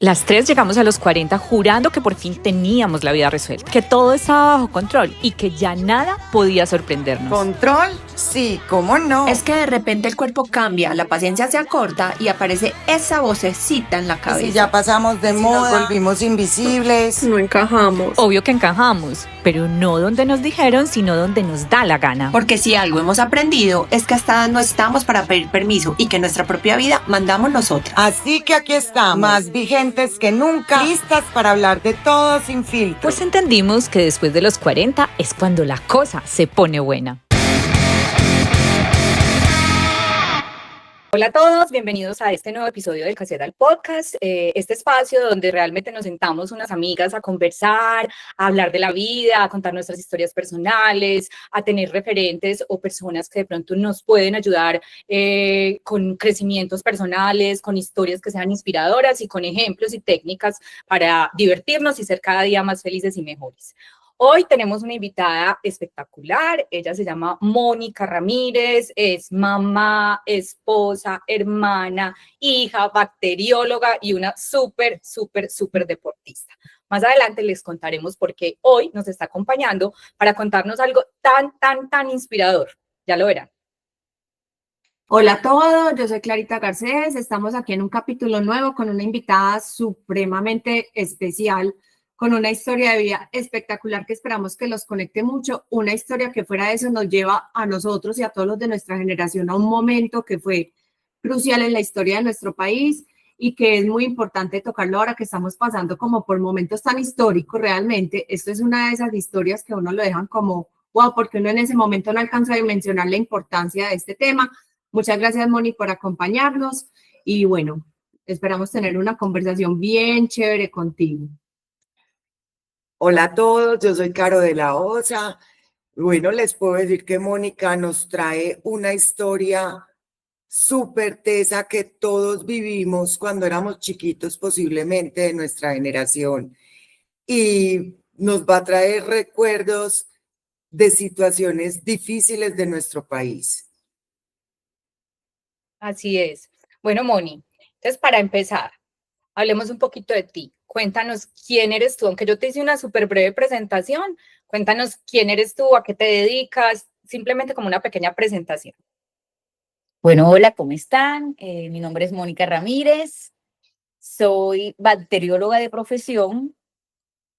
Las tres llegamos a los 40 jurando que por fin teníamos la vida resuelta, que todo estaba bajo control y que ya nada podía sorprendernos. ¿Control? Sí, ¿cómo no? Es que de repente el cuerpo cambia, la paciencia se acorta y aparece esa vocecita en la Y cabeza. si ya pasamos de moda, nos volvimos invisibles. No encajamos. Obvio que encajamos, pero no donde nos dijeron, sino donde nos da la gana. Porque si algo hemos aprendido es que hasta no estamos para pedir permiso y que nuestra propia vida mandamos nosotras. Así que aquí estamos, más vigentes que nunca, listas para hablar de todo sin filtro. Pues entendimos que después de los 40 es cuando la cosa se pone buena. Hola a todos, bienvenidos a este nuevo episodio del Caseta del Podcast, este espacio donde realmente nos sentamos unas amigas a conversar, a hablar de la vida, a contar nuestras historias personales, a tener referentes o personas que de pronto nos pueden ayudar con crecimientos personales, con historias que sean inspiradoras y con ejemplos y técnicas para divertirnos y ser cada día más felices y mejores. Hoy tenemos una invitada espectacular, ella se llama Mónica Ramírez, es mamá, esposa, hermana, hija, bacterióloga y una súper deportista. Más adelante les contaremos por qué hoy nos está acompañando para contarnos algo tan inspirador, ya lo verán. Hola a todos, yo soy Clarita Garcés, estamos aquí en un capítulo nuevo con una invitada supremamente especial, con una historia de vida espectacular que esperamos que los conecte mucho, una historia que fuera de eso nos lleva a nosotros y a todos los de nuestra generación a un momento que fue crucial en la historia de nuestro país y que es muy importante tocarlo ahora que estamos pasando como por momentos tan históricos realmente. Esto es una de esas historias que uno lo dejan como, wow, porque uno en ese momento no alcanza a dimensionar la importancia de este tema. Muchas gracias, Moni, por acompañarnos y bueno, esperamos tener una conversación bien chévere contigo. Hola a todos, yo soy Caro de la Osa. Bueno, les puedo decir que Mónica nos trae una historia súper tesa que todos vivimos cuando éramos chiquitos, posiblemente de nuestra generación, y nos va a traer recuerdos de situaciones difíciles de nuestro país. Así es. Bueno, Moni, entonces para empezar, hablemos un poquito de ti. Cuéntanos quién eres tú, aunque yo te hice una súper breve presentación, cuéntanos quién eres tú, a qué te dedicas, simplemente como una pequeña presentación. Bueno, hola, ¿cómo están? Mi nombre es Mónica Ramírez, soy bacterióloga de profesión,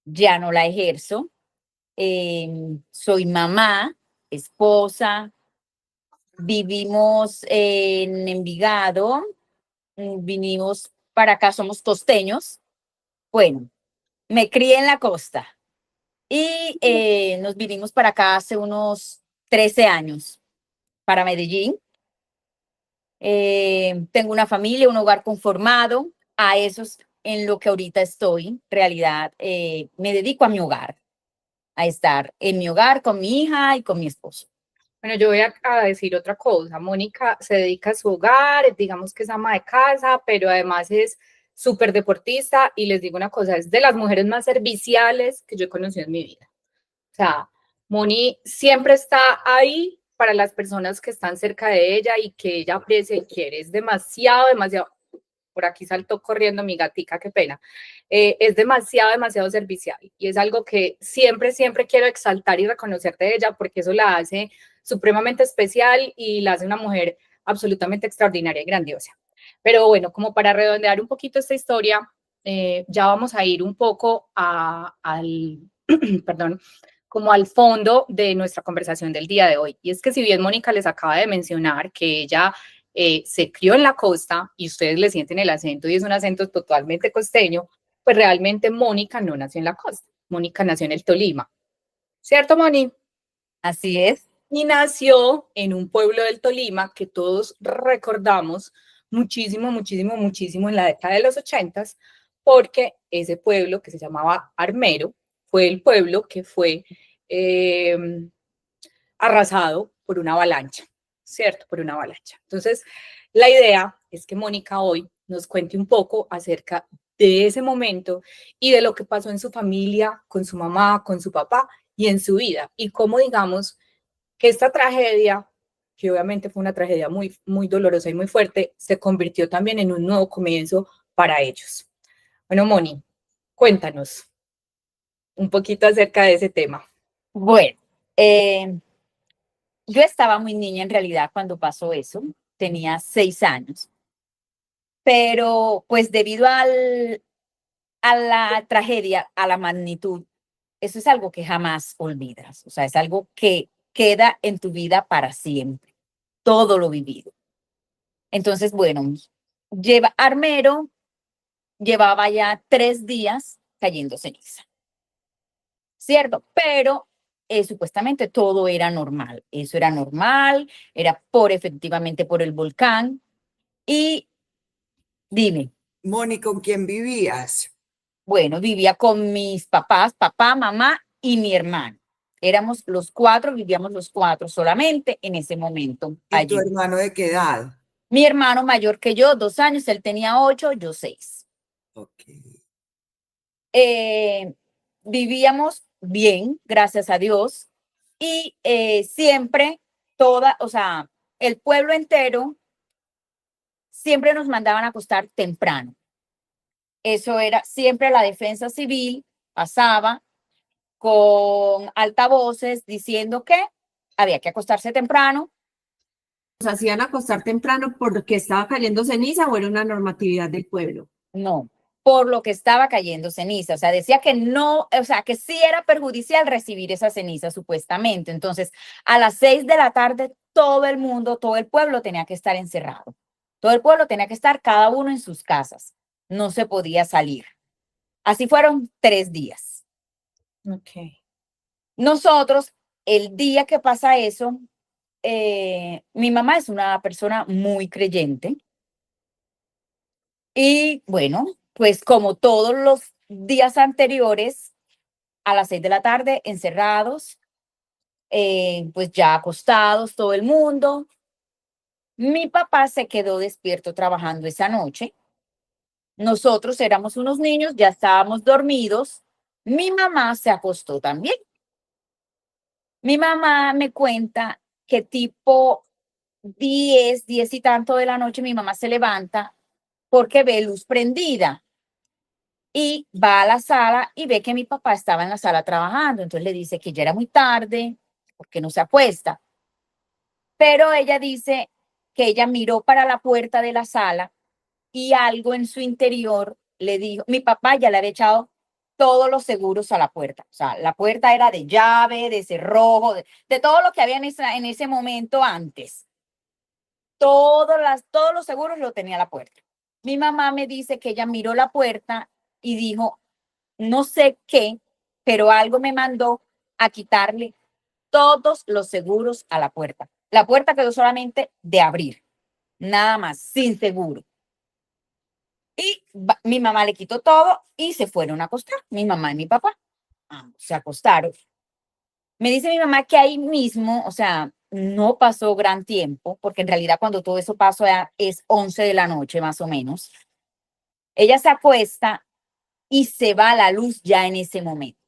ya no la ejerzo, soy mamá, esposa, vivimos en Envigado, vinimos para acá, somos costeños, bueno, me crié en la costa y nos vinimos para acá hace unos 13 años, para Medellín. Tengo una familia, un hogar conformado, a eso es en lo que ahorita estoy, en realidad, me dedico a mi hogar, a estar en mi hogar con mi hija y con mi esposo. Bueno, yo voy a decir otra cosa. Mónica se dedica a su hogar, digamos que es ama de casa, pero además es súper deportista y les digo una cosa, es de las mujeres más serviciales que yo he conocido en mi vida. O sea, Moni siempre está ahí para las personas que están cerca de ella y que ella aprecia y quiere. Es demasiado, por aquí saltó corriendo mi gatica, qué pena. Es demasiado servicial y es algo que siempre quiero exaltar y reconocer de ella porque eso la hace supremamente especial y la hace una mujer absolutamente extraordinaria y grandiosa. Pero bueno, como para redondear un poquito esta historia, ya vamos a ir un poco perdón, como al fondo de nuestra conversación del día de hoy. Y es que si bien Mónica les acaba de mencionar que ella se crió en la costa y ustedes le sienten el acento y es un acento totalmente costeño, pues realmente Mónica no nació en la costa. Mónica nació en el Tolima. ¿Cierto, Moni? Así es. Y nació en un pueblo del Tolima que todos recordamos muchísimo en la década de los 80s, porque ese pueblo que se llamaba Armero fue el pueblo que fue arrasado por una avalancha, ¿cierto? Por una avalancha. Entonces, la idea es que Mónica hoy nos cuente un poco acerca de ese momento y de lo que pasó en su familia, con su mamá, con su papá y en su vida. Y cómo, digamos, que esta tragedia, que obviamente fue una tragedia muy dolorosa y muy fuerte, se convirtió también en un nuevo comienzo para ellos. Bueno, Moni, cuéntanos un poquito acerca de ese tema. Bueno, yo estaba muy niña en realidad cuando pasó eso, tenía 6 años, pero pues debido a la tragedia, a la magnitud, eso es algo que jamás olvidas, o sea, es algo que queda en tu vida para siempre, todo lo vivido. Entonces, bueno, Armero llevaba ya 3 días cayendo ceniza, ¿cierto? Pero supuestamente todo era normal, eso era normal, era efectivamente por el volcán. Y dime, Moni, ¿con quién vivías? bueno, vivía con mis papás, papá, mamá y mi hermano. Éramos los cuatro, vivíamos los cuatro solamente en ese momento ¿Y tu allí. hermano de qué edad? Mi hermano mayor que yo, 2 años, él tenía 8, yo 6. Ok. Eh, Vivíamos bien, gracias a Dios, y siempre o sea, el pueblo entero siempre nos mandaban a acostar temprano. Eso era siempre la defensa civil, pasaba con altavoces diciendo que había que acostarse temprano. ¿Nos hacían acostar temprano porque estaba cayendo ceniza o era una normatividad del pueblo? No, por lo que estaba cayendo ceniza. O sea, decía que no, o sea, que sí era perjudicial recibir esa ceniza supuestamente. Entonces, a las 6 de la tarde, todo el mundo, todo el pueblo tenía que estar encerrado. Todo el pueblo tenía que estar cada uno en sus casas. No se podía salir. Así fueron 3 días. Ok. Nosotros, el día que pasa eso, mi mamá es una persona muy creyente y bueno, pues como todos los días anteriores, a las 6 de la tarde, encerrados, pues ya acostados todo el mundo. Mi papá se quedó despierto trabajando esa noche. Nosotros éramos unos niños, ya estábamos dormidos. Mi mamá se acostó también. Mi mamá me cuenta que tipo 10 y tanto de la noche mi mamá se levanta porque ve luz prendida y va a la sala y ve que mi papá estaba en la sala trabajando. Entonces le dice que ya era muy tarde, porque no se acuesta. Pero ella dice que ella miró para la puerta de la sala y algo en su interior le dijo, mi papá ya le había echado todos los seguros a la puerta. O sea, la puerta era de llave, de cerrojo, de todo lo que había en ese momento antes. Todos los seguros lo tenía la puerta. Mi mamá me dice que ella miró la puerta y dijo, no sé qué, pero algo me mandó a quitarle todos los seguros a la puerta. La puerta quedó solamente de abrir, nada más, sin seguro. Y mi mamá le quitó todo y se fueron a acostar, mi mamá y mi papá. Ambos se acostaron. Me dice mi mamá que ahí mismo, o sea, no pasó gran tiempo, porque en realidad cuando todo eso pasó es 11 de la noche más o menos. Ella se acuesta y se va la luz ya en ese momento.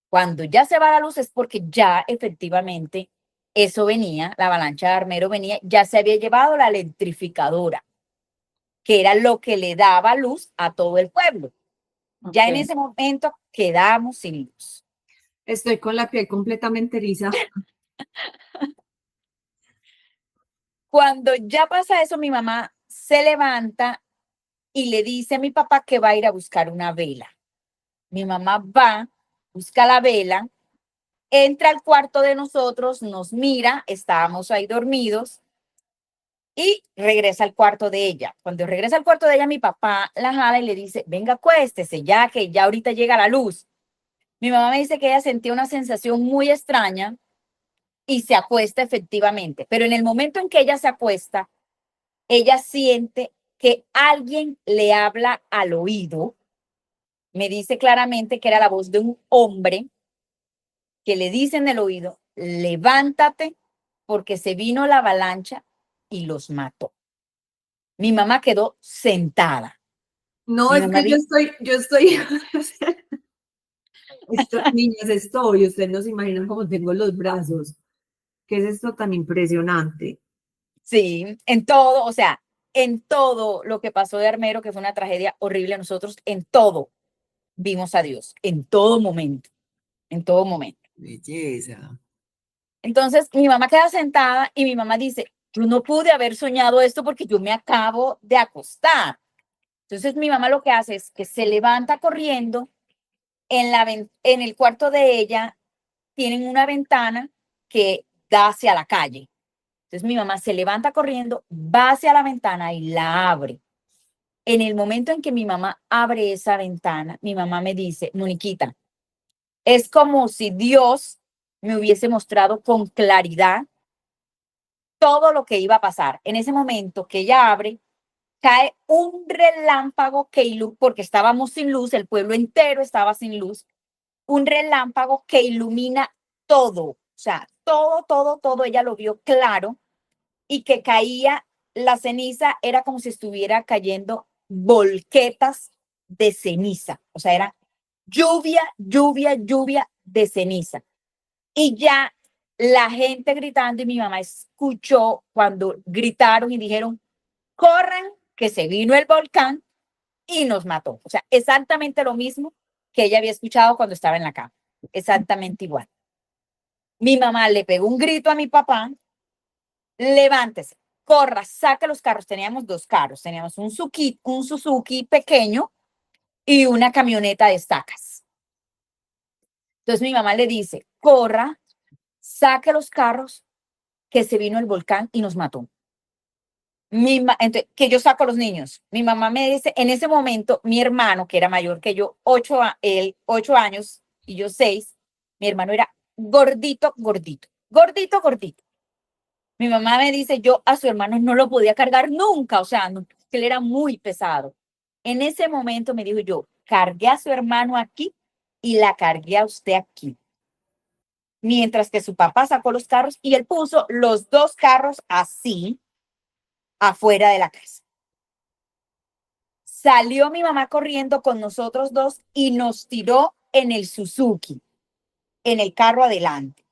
Cuando ya se va la luz es porque ya efectivamente eso venía, la avalancha de Armero venía, ya se había llevado la electrificadora, que era lo que le daba luz a todo el pueblo. Ya en Ok. ese momento quedamos sin luz. Estoy con la piel completamente eriza. Cuando ya pasa eso, mi mamá se levanta y le dice a mi papá que va a ir a buscar una vela. Mi mamá va, busca la vela, entra al cuarto de nosotros, nos mira, estábamos ahí dormidos y regresa al cuarto de ella. Cuando regresa al cuarto de ella, mi papá la jala y le dice, venga, acuéstese ya que ya ahorita llega la luz. Mi mamá me dice que ella sentía una sensación muy extraña y se acuesta efectivamente, pero en el momento en que ella se acuesta, ella siente que alguien le habla al oído. Me dice claramente que era la voz de un hombre que le dice en el oído, levántate porque se vino la avalancha y los mató. Mi mamá quedó sentada. No, Mi es mamá que yo dijo, estoy, niñas, estoy, ustedes no se imaginan cómo tengo los brazos. ¿Qué es esto tan impresionante? sí, en todo, o sea, en todo lo que pasó de Armero, que fue una tragedia horrible, nosotros en todo vimos a Dios, en todo momento, en todo momento. Belleza. Entonces mi mamá queda sentada y mi mamá dice, yo no pude haber soñado esto porque yo me acabo de acostar. Entonces mi mamá lo que hace es que se levanta corriendo en el cuarto de ella, tienen una ventana que da hacia la calle. Entonces mi mamá se levanta corriendo, va hacia la ventana y la abre. En el momento en que mi mamá abre esa ventana, mi mamá me dice, Moniquita, es como si Dios me hubiese mostrado con claridad todo lo que iba a pasar. En ese momento que ella abre, cae un relámpago porque estábamos sin luz, el pueblo entero estaba sin luz, un relámpago que ilumina todo, o sea, todo, ella lo vio claro y que caía la ceniza, era como si estuviera cayendo volquetas de ceniza, o sea, era lluvia de ceniza. Y ya la gente gritando y mi mamá escuchó cuando gritaron y dijeron, corran, que se vino el volcán y nos mató. O sea, exactamente lo mismo que ella había escuchado cuando estaba en la cama. Exactamente igual. Mi mamá le pegó un grito a mi papá, levántese, corra, saque los carros. Teníamos 2 carros, teníamos un Suzuki pequeño y una camioneta de estacas. Entonces mi mamá le dice, corra, saque los carros, que se vino el volcán y nos mató. Entonces, que yo saco a los niños. Mi mamá me dice, en ese momento, mi hermano, que era mayor que yo, 8 años y yo 6, mi hermano era gordito. Mi mamá me dice, yo a su hermano no lo podía cargar nunca, o sea, no, que él era muy pesado. En ese momento me dijo yo, cargué a su hermano aquí y la cargué a usted aquí. Mientras que su papá sacó los carros y él puso los 2 carros así, afuera de la casa. Salió mi mamá corriendo con nosotros 2 y nos tiró en el Suzuki, en el carro adelante.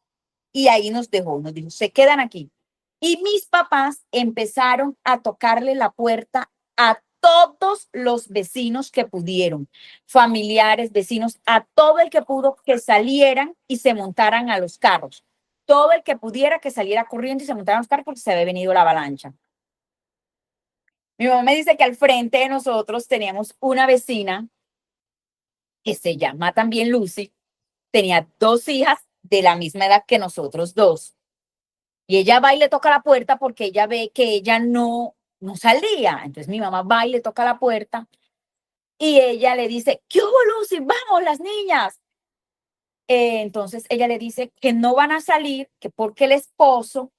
Y ahí nos dijo, se quedan aquí. Y mis papás empezaron a tocarle la puerta a todos los vecinos que pudieron, familiares, vecinos, a todo el que pudo que salieran y se montaran a los carros. Todo el que pudiera que saliera corriendo y se montara a los carros porque se había venido la avalancha. Mi mamá me dice que al frente de nosotros teníamos una vecina que se llama también Lucy, tenía 2 hijas de la misma edad que nosotros 2. Y ella va y le toca la puerta porque ella ve que ella no salía. Entonces mi mamá va y le toca la puerta y ella le dice, ¿qué hubo, Lucy? Vamos, las niñas. Entonces ella le dice que no van a salir, que porque el esposo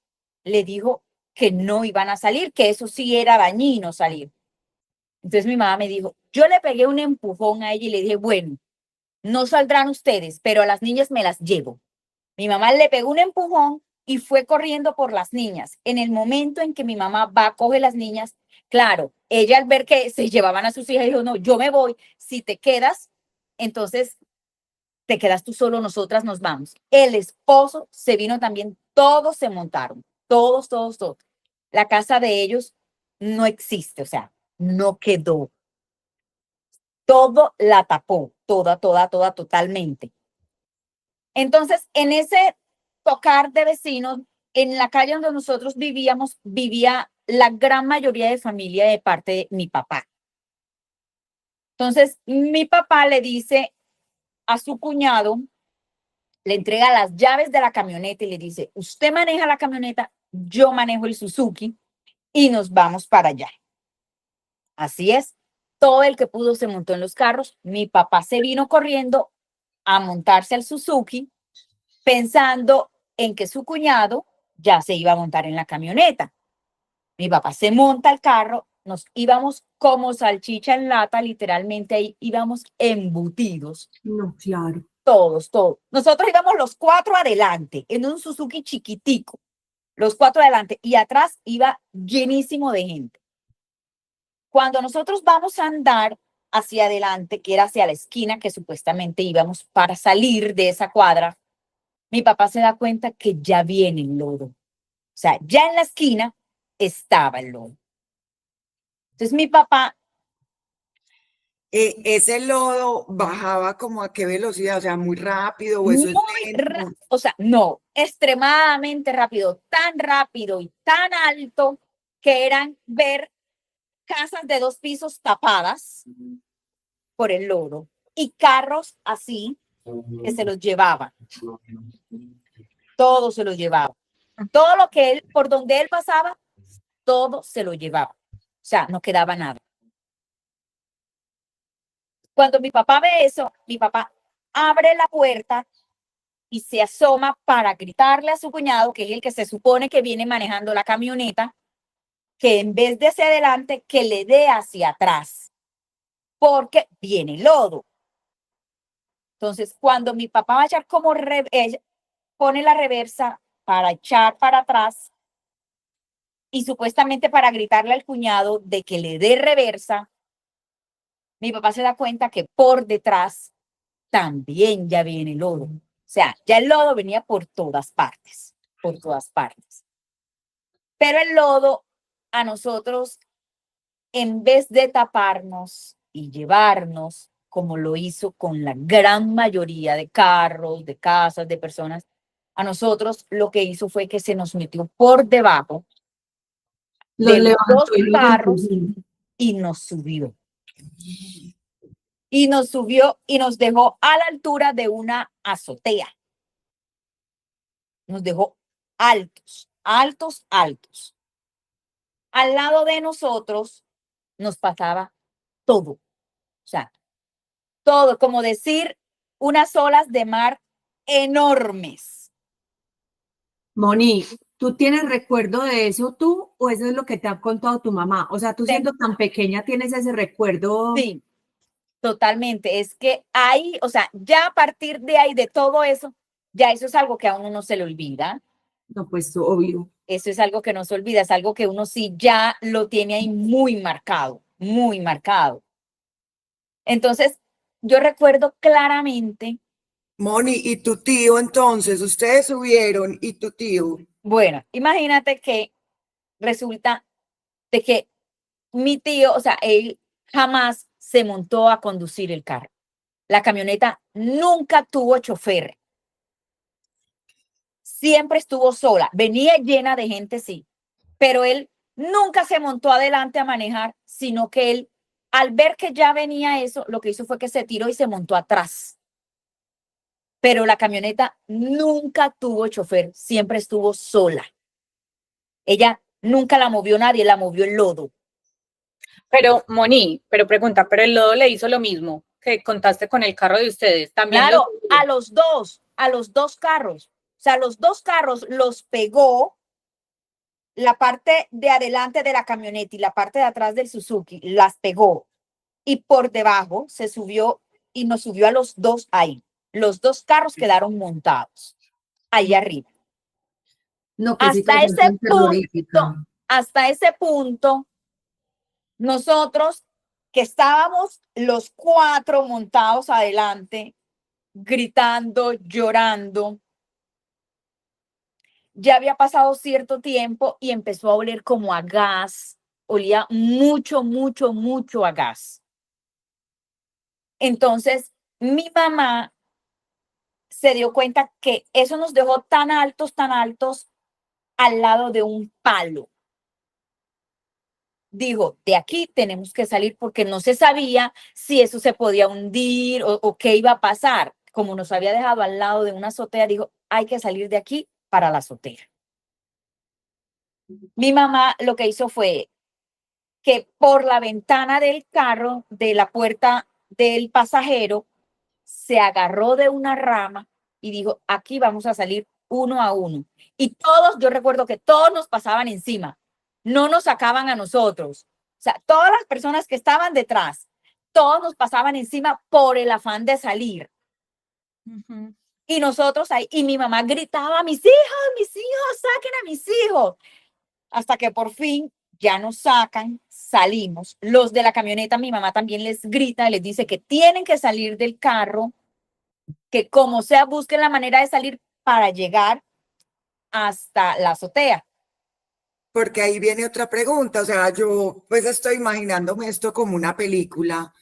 le dijo que no iban a salir, que eso sí era dañino salir. Entonces mi mamá me dijo, yo le pegué un empujón a ella y le dije, bueno, no saldrán ustedes, pero a las niñas me las llevo. Mi mamá le pegó un empujón y fue corriendo por las niñas. En el momento en que mi mamá va, coge las niñas, claro, ella al ver que se llevaban a sus hijas dijo, no, yo me voy, si te quedas, entonces te quedas tú solo, nosotras nos vamos. El esposo se vino también, todos se montaron, todos. La casa de ellos no existe, o sea, no quedó. Todo la tapó, toda, totalmente. Entonces, en ese tocar de vecinos, en la calle donde nosotros vivíamos, vivía la gran mayoría de familia de parte de mi papá. Entonces, mi papá le dice a su cuñado, le entrega las llaves de la camioneta y le dice, usted maneja la camioneta, yo manejo el Suzuki y nos vamos para allá. Así es, todo el que pudo se montó en los carros. Mi papá se vino corriendo a montarse al Suzuki pensando en que su cuñado ya se iba a montar en la camioneta. Mi papá se monta al carro, nos íbamos como salchicha en lata, literalmente ahí íbamos embutidos. No, claro. Todos. Nosotros íbamos los 4 adelante, en un Suzuki chiquitico, los 4 adelante, y atrás iba llenísimo de gente. Cuando nosotros vamos a andar hacia adelante, que era hacia la esquina que supuestamente íbamos para salir de esa cuadra, mi papá se da cuenta que ya viene el lodo. O sea, ya en la esquina estaba el lodo. Entonces mi papá, Ese lodo bajaba como a qué velocidad, o sea, muy rápido, o eso es lento. o sea, no, extremadamente rápido y tan alto que eran ver casas de 2 pisos tapadas por el lodo y carros así que se los llevaban, todo se los llevaba. Todo lo que él, por donde él pasaba, todo se lo llevaba. O sea, no quedaba nada. Cuando mi papá ve eso, mi papá abre la puerta y se asoma para gritarle a su cuñado, que es el que se supone que viene manejando la camioneta, que en vez de hacia adelante, que le dé hacia atrás, porque viene lodo. Entonces, cuando mi papá va a echar como pone la reversa para echar para atrás y supuestamente para gritarle al cuñado de que le dé reversa, mi papá se da cuenta que por detrás también ya viene lodo. O sea, ya el lodo venía por todas partes, por todas partes. Pero el lodo a nosotros, en vez de taparnos y llevarnos, como lo hizo con la gran mayoría de carros, de casas, de personas, a nosotros lo que hizo fue que se nos metió por debajo Los de los dos levantó y los carros empujó. y nos subió. Y nos subió y nos dejó a la altura de una azotea. Nos dejó altos, altos, altos. Al lado de nosotros nos pasaba todo. O sea, todo, como decir unas olas de mar enormes. Moni, ¿tú tienes recuerdo de eso tú o eso es lo que te ha contado tu mamá? O sea, tú siendo tan pequeña tienes ese recuerdo. Sí, totalmente. Es que ahí, o sea, ya a partir de ahí, de todo eso, ya eso es algo que a uno no se le olvida. No, pues obvio. Eso es algo que no se olvida, es algo que uno sí ya lo tiene ahí muy marcado, muy marcado. Entonces, yo recuerdo claramente, Moni, ¿y tu tío entonces? Ustedes subieron y tu tío. bueno, imagínate que resulta de que mi tío, o sea, él jamás se montó a conducir el carro. La camioneta nunca tuvo chofer, siempre estuvo sola, venía llena de gente, sí, pero él nunca se montó adelante a manejar, sino que él, al ver que ya venía eso, lo que hizo fue que se tiró y se montó atrás. Pero la camioneta nunca tuvo chofer, siempre estuvo sola. Ella nunca la movió nadie, la movió el lodo. Pero, Moni, pero pregunta, ¿pero el lodo le hizo lo mismo que contaste con el carro de ustedes? También Claro, a los dos carros. O sea, los dos carros los pegó la parte de adelante de la camioneta y la parte de atrás del Suzuki, las pegó. Y por debajo se subió y nos subió a los dos ahí. Los dos carros quedaron montados ahí arriba. No, qué Hasta situación ese tan punto, terrorífica. hasta ese punto, nosotros que estábamos los cuatro montados adelante, gritando, llorando, ya había pasado cierto tiempo y empezó a oler como a gas, olía mucho, mucho, mucho a gas. Entonces, mi mamá se dio cuenta que eso nos dejó tan altos al lado de un palo. Dijo, de aquí tenemos que salir porque no se sabía si eso se podía hundir o qué iba a pasar. Como nos había dejado al lado de una azotea, dijo, hay que salir de aquí para la azotea. Mi mamá lo que hizo fue que por la ventana del carro, de la puerta del pasajero, se agarró de una rama y dijo, aquí vamos a salir uno a uno. Y todos, yo recuerdo que todos nos pasaban encima, no nos sacaban a nosotros. O sea, todas las personas que estaban detrás, todos nos pasaban encima por el afán de salir. Y nosotros ahí, y mi mamá gritaba, mis hijos, saquen a mis hijos. Hasta que por fin ya nos sacan, salimos. Los de la camioneta, mi mamá también les grita, les dice que tienen que salir del carro, que como sea busquen la manera de salir para llegar hasta la azotea. porque ahí viene otra pregunta, o sea, yo pues estoy imaginándome esto como una película,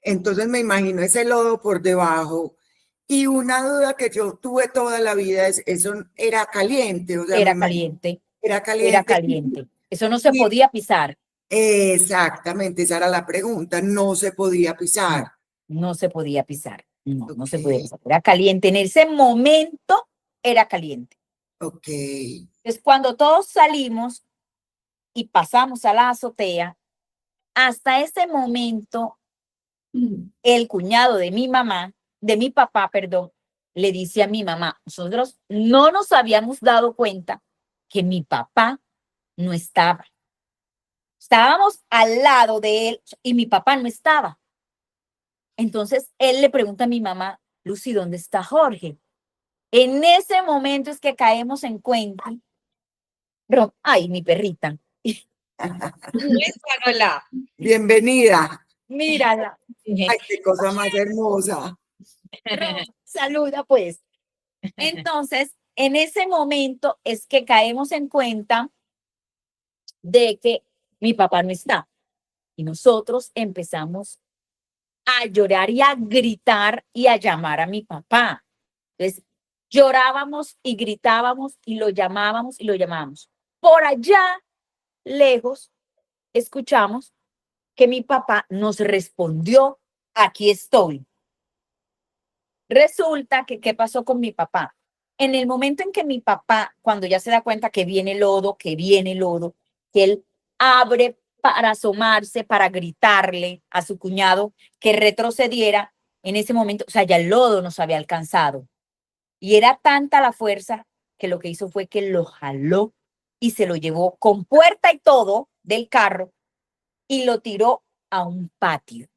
entonces me imagino ese lodo por debajo y una duda que yo tuve toda la vida es, ¿eso era caliente? O sea, Era caliente, era era caliente. caliente. Eso no se Y podía pisar. exactamente, esa era la pregunta, no se podía pisar. No, no se podía pisar. No, no se podía Ok, pisar. Era caliente. En ese momento era caliente. ok. Entonces, cuando todos salimos y pasamos a la azotea, hasta ese momento, el cuñado de mi mamá, de mi papá, perdón, le dice a mi mamá, nosotros no nos habíamos dado cuenta que mi papá no estaba. Estábamos al lado de él y mi papá no estaba. Entonces él le pregunta a mi mamá, Lucy, ¿dónde está Jorge? En ese momento es que caemos en cuenta. Ay, mi perrita. Muéstranosla. Bienvenida. Mírala. Ay, qué cosa más hermosa. Saluda, pues. Entonces, en ese momento es que caemos en cuenta de que mi papá no está. Y nosotros empezamos a llorar y a gritar y a llamar a mi papá. Entonces, llorábamos y gritábamos y lo llamábamos y lo llamábamos. Por allá, lejos, escuchamos que mi papá nos respondió, aquí estoy. Resulta que, ¿qué pasó con mi papá? En el momento en que mi papá, cuando ya se da cuenta que viene lodo, que él abre para asomarse, para gritarle a su cuñado que retrocediera, en ese momento, o sea, ya el lodo nos había alcanzado. Y era tanta la fuerza que lo que hizo fue que lo jaló y se lo llevó con puerta y todo del carro y lo tiró a un patio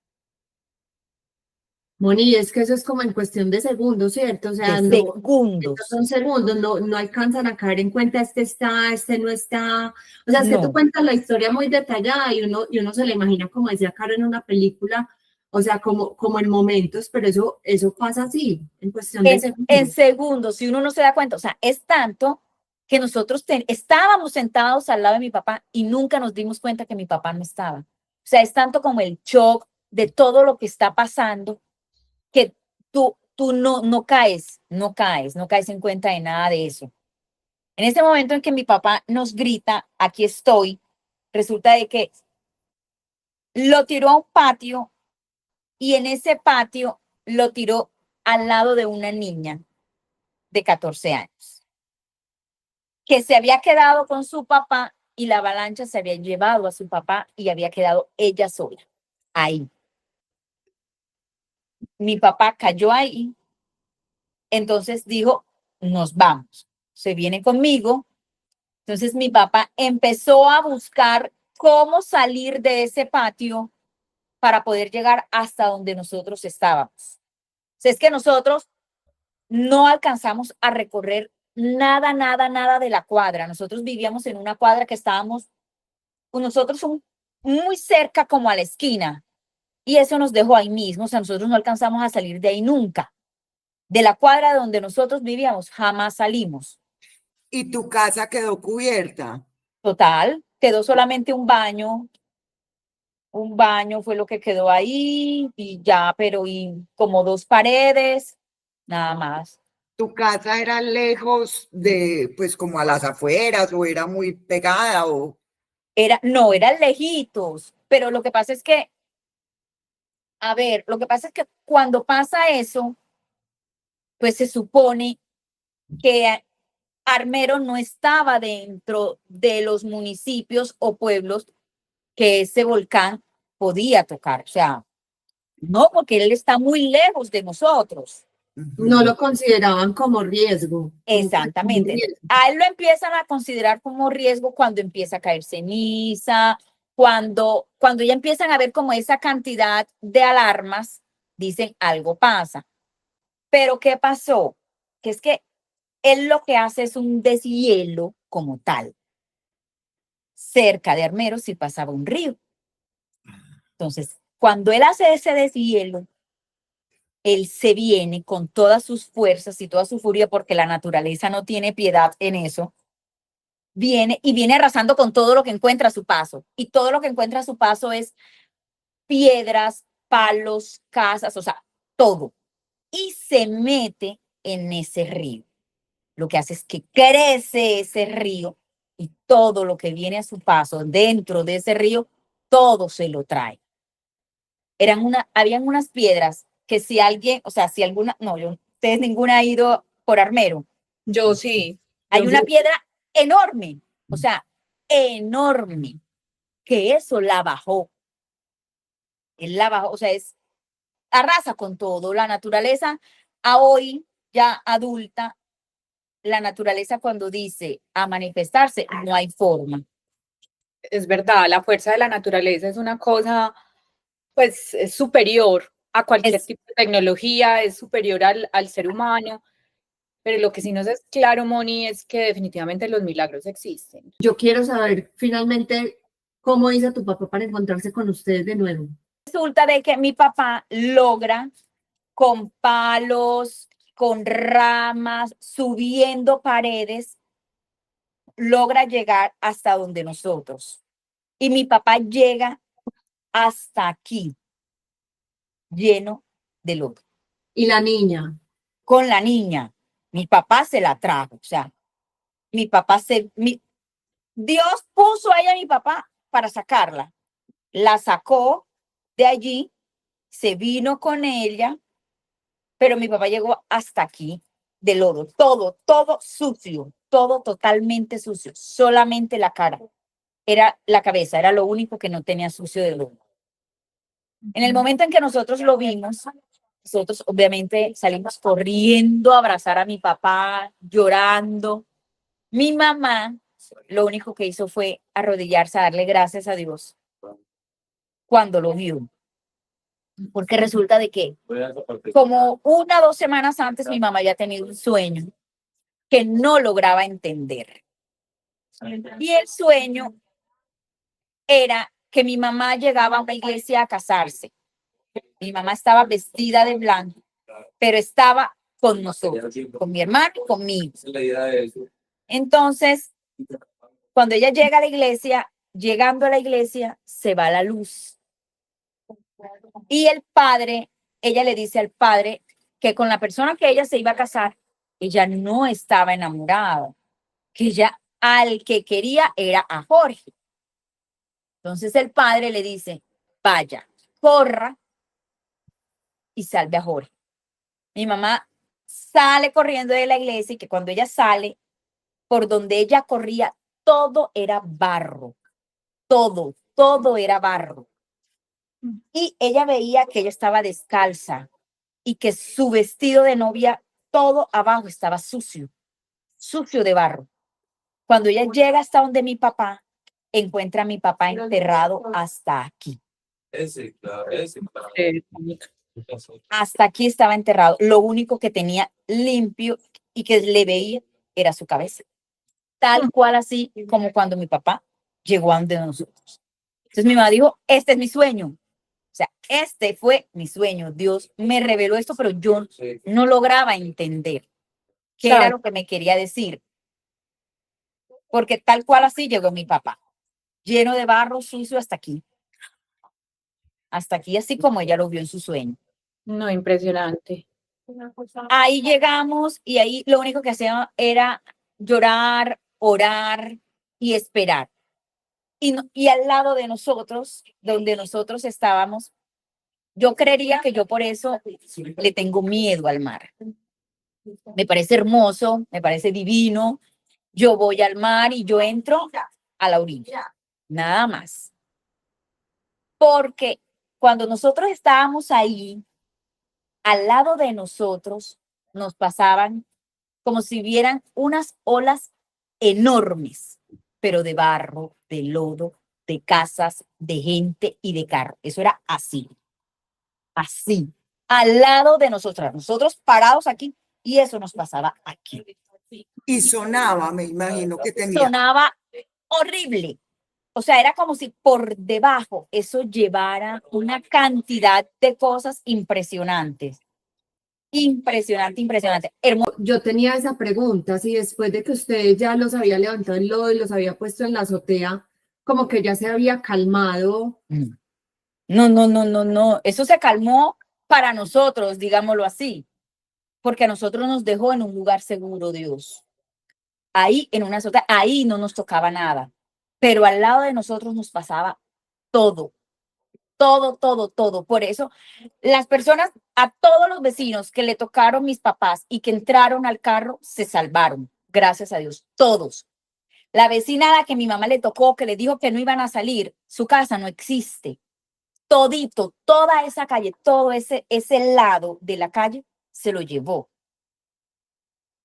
Moni, es que eso es como en cuestión de segundos, ¿cierto? O de sea, no, estos segundos. son segundos, no alcanzan a caer en cuenta, este está, este no está. O sea, es que tú No. cuentas la historia muy detallada y uno se la imagina, como decía Caro, en una película, o sea, como en momentos, pero eso pasa así, en cuestión de En segundos. segundos, si uno no se da cuenta, o sea, es tanto que nosotros estábamos sentados al lado de mi papá y nunca nos dimos cuenta que mi papá no estaba. O sea, es tanto como el shock de todo lo que está pasando que tú no caes en cuenta de nada de eso. En ese momento en que mi papá nos grita, aquí estoy, resulta de que lo tiró a un patio y en ese patio lo tiró al lado de una niña de 14 años, que se había quedado con su papá y la avalancha se había llevado a su papá y había quedado ella sola ahí. Mi papá cayó ahí, entonces dijo, nos vamos, se viene conmigo. Entonces mi papá empezó a buscar cómo salir de ese patio para poder llegar hasta donde nosotros estábamos. O sea, es que nosotros no alcanzamos a recorrer nada de la cuadra. Nosotros vivíamos en una cuadra que estábamos, nosotros muy cerca como a la esquina y eso nos dejó ahí mismo. O sea, nosotros no alcanzamos a salir de ahí nunca. De la cuadra donde nosotros vivíamos, jamás salimos. Y tu casa quedó cubierta. Total, quedó solamente un baño fue lo que quedó ahí y ya, pero y como dos paredes, nada más. ¿Tu casa era lejos de, pues como a las afueras o era muy pegada o No, eran lejitos, pero lo que pasa es que, a ver, lo que pasa es que cuando pasa eso, pues se supone que Armero no estaba dentro de los municipios o pueblos que ese volcán podía tocar. O sea, no, porque él está muy lejos de nosotros. No lo consideraban como riesgo, como Exactamente. riesgo. A él lo empiezan a considerar como riesgo cuando empieza a caer ceniza, cuando ya empiezan a ver como esa cantidad de alarmas, dicen algo pasa. Pero ¿qué pasó? Que es que él lo que hace es un deshielo como tal. Cerca de Armero sí pasaba un río. Entonces, cuando él hace ese deshielo, él se viene con todas sus fuerzas y toda su furia, porque la naturaleza no tiene piedad en eso, viene arrasando con todo lo que encuentra a su paso. Y todo lo que encuentra a su paso es piedras, palos, casas, o sea, todo. Y se mete en ese río. Lo que hace es que crece ese río y todo lo que viene a su paso dentro de ese río, todo se lo trae. Habían unas piedras que si alguien, o sea, si alguna, no, ustedes ninguna ha ido por Armero. Yo sí. Hay Yo una sí. piedra enorme, o sea, enorme, que eso la bajó. Él la bajó, o sea, arrasa con todo. La naturaleza, a hoy ya adulta, la naturaleza cuando dice a manifestarse, no hay forma. Es verdad, la fuerza de la naturaleza es una cosa, pues, es superior a cualquier tipo de tecnología, es superior al ser humano, pero lo que sí nos es claro, Moni, es que definitivamente los milagros existen. Yo quiero saber finalmente cómo hizo tu papá para encontrarse con ustedes de nuevo. Resulta de que mi papá logra con palos, con ramas, subiendo paredes, logra llegar hasta donde nosotros. Y mi papá llega hasta aquí, lleno de lodo. Y la niña, Con la niña, mi papá se la trajo, o sea, mi papá Dios puso ahí a mi papá para sacarla. La sacó de allí, se vino con ella, pero mi papá llegó hasta aquí de lodo, todo sucio, todo totalmente sucio, solamente la cara. Era la cabeza, era lo único que no tenía sucio de lodo. En el momento en que nosotros lo vimos, nosotros obviamente salimos corriendo a abrazar a mi papá, llorando. Mi mamá lo único que hizo fue arrodillarse a darle gracias a Dios cuando lo vio. Porque resulta de que como 1 o 2 semanas antes mi mamá había tenido un sueño que no lograba entender. Y el sueño era que mi mamá llegaba a una iglesia a casarse. Mi mamá estaba vestida de blanco, pero estaba con nosotros, con mi hermano y conmigo. Entonces, cuando ella llega a la iglesia, llegando a la iglesia, se va la luz. Y el padre, ella le dice al padre que con la persona que ella se iba a casar, ella no estaba enamorada, que ella al que quería era a Jorge. Entonces el padre le dice, vaya, corra y salve a Jorge. Mi mamá sale corriendo de la iglesia y que cuando ella sale, por donde ella corría, todo era barro, todo era barro. Y ella veía que ella estaba descalza y que su vestido de novia, todo abajo estaba sucio, sucio de barro. Cuando ella llega hasta donde mi papá, encuentra a mi papá enterrado hasta aquí. Hasta aquí estaba enterrado. Lo único que tenía limpio y que le veía era su cabeza. Tal cual así como cuando mi papá llegó a donde nosotros. Entonces mi mamá dijo, este es mi sueño. O sea, este fue mi sueño. Dios me reveló esto, pero yo no lograba entender qué era lo que me quería decir. Porque tal cual así llegó mi papá, lleno de barro sucio hasta aquí. Hasta aquí, así como ella lo vio en su sueño. No, impresionante. Ahí llegamos y ahí lo único que hacía era llorar, orar y esperar. Y al lado de nosotros, donde nosotros estábamos, yo creería que yo por eso le tengo miedo al mar. Me parece hermoso, me parece divino. Yo voy al mar y yo entro a la orilla, nada más. Porque cuando nosotros estábamos ahí, al lado de nosotros, nos pasaban como si vieran unas olas enormes, pero de barro, de lodo, de casas, de gente y de carro. Eso era así, así, al lado de nosotros parados aquí, y eso nos pasaba aquí. Y sonaba, me imagino que tenía. Sonaba horrible. O sea, era como si por debajo eso llevara una cantidad de cosas impresionantes. Impresionante, impresionante. Hermoso. Yo tenía esa pregunta, si después de que usted ya los había levantado el lodo y los había puesto en la azotea, como que ya se había calmado. No, no, no, no, no. Eso se calmó para nosotros, digámoslo así, porque a nosotros nos dejó en un lugar seguro, Dios. Ahí, en una azotea, ahí no nos tocaba nada, pero al lado de nosotros nos pasaba todo, todo, todo, todo. Por eso, las personas, a todos los vecinos que le tocaron mis papás y que entraron al carro, se salvaron, gracias a Dios, todos. La vecina a la que mi mamá le tocó, que le dijo que no iban a salir, su casa no existe. Todito, toda esa calle, todo ese lado de la calle se lo llevó.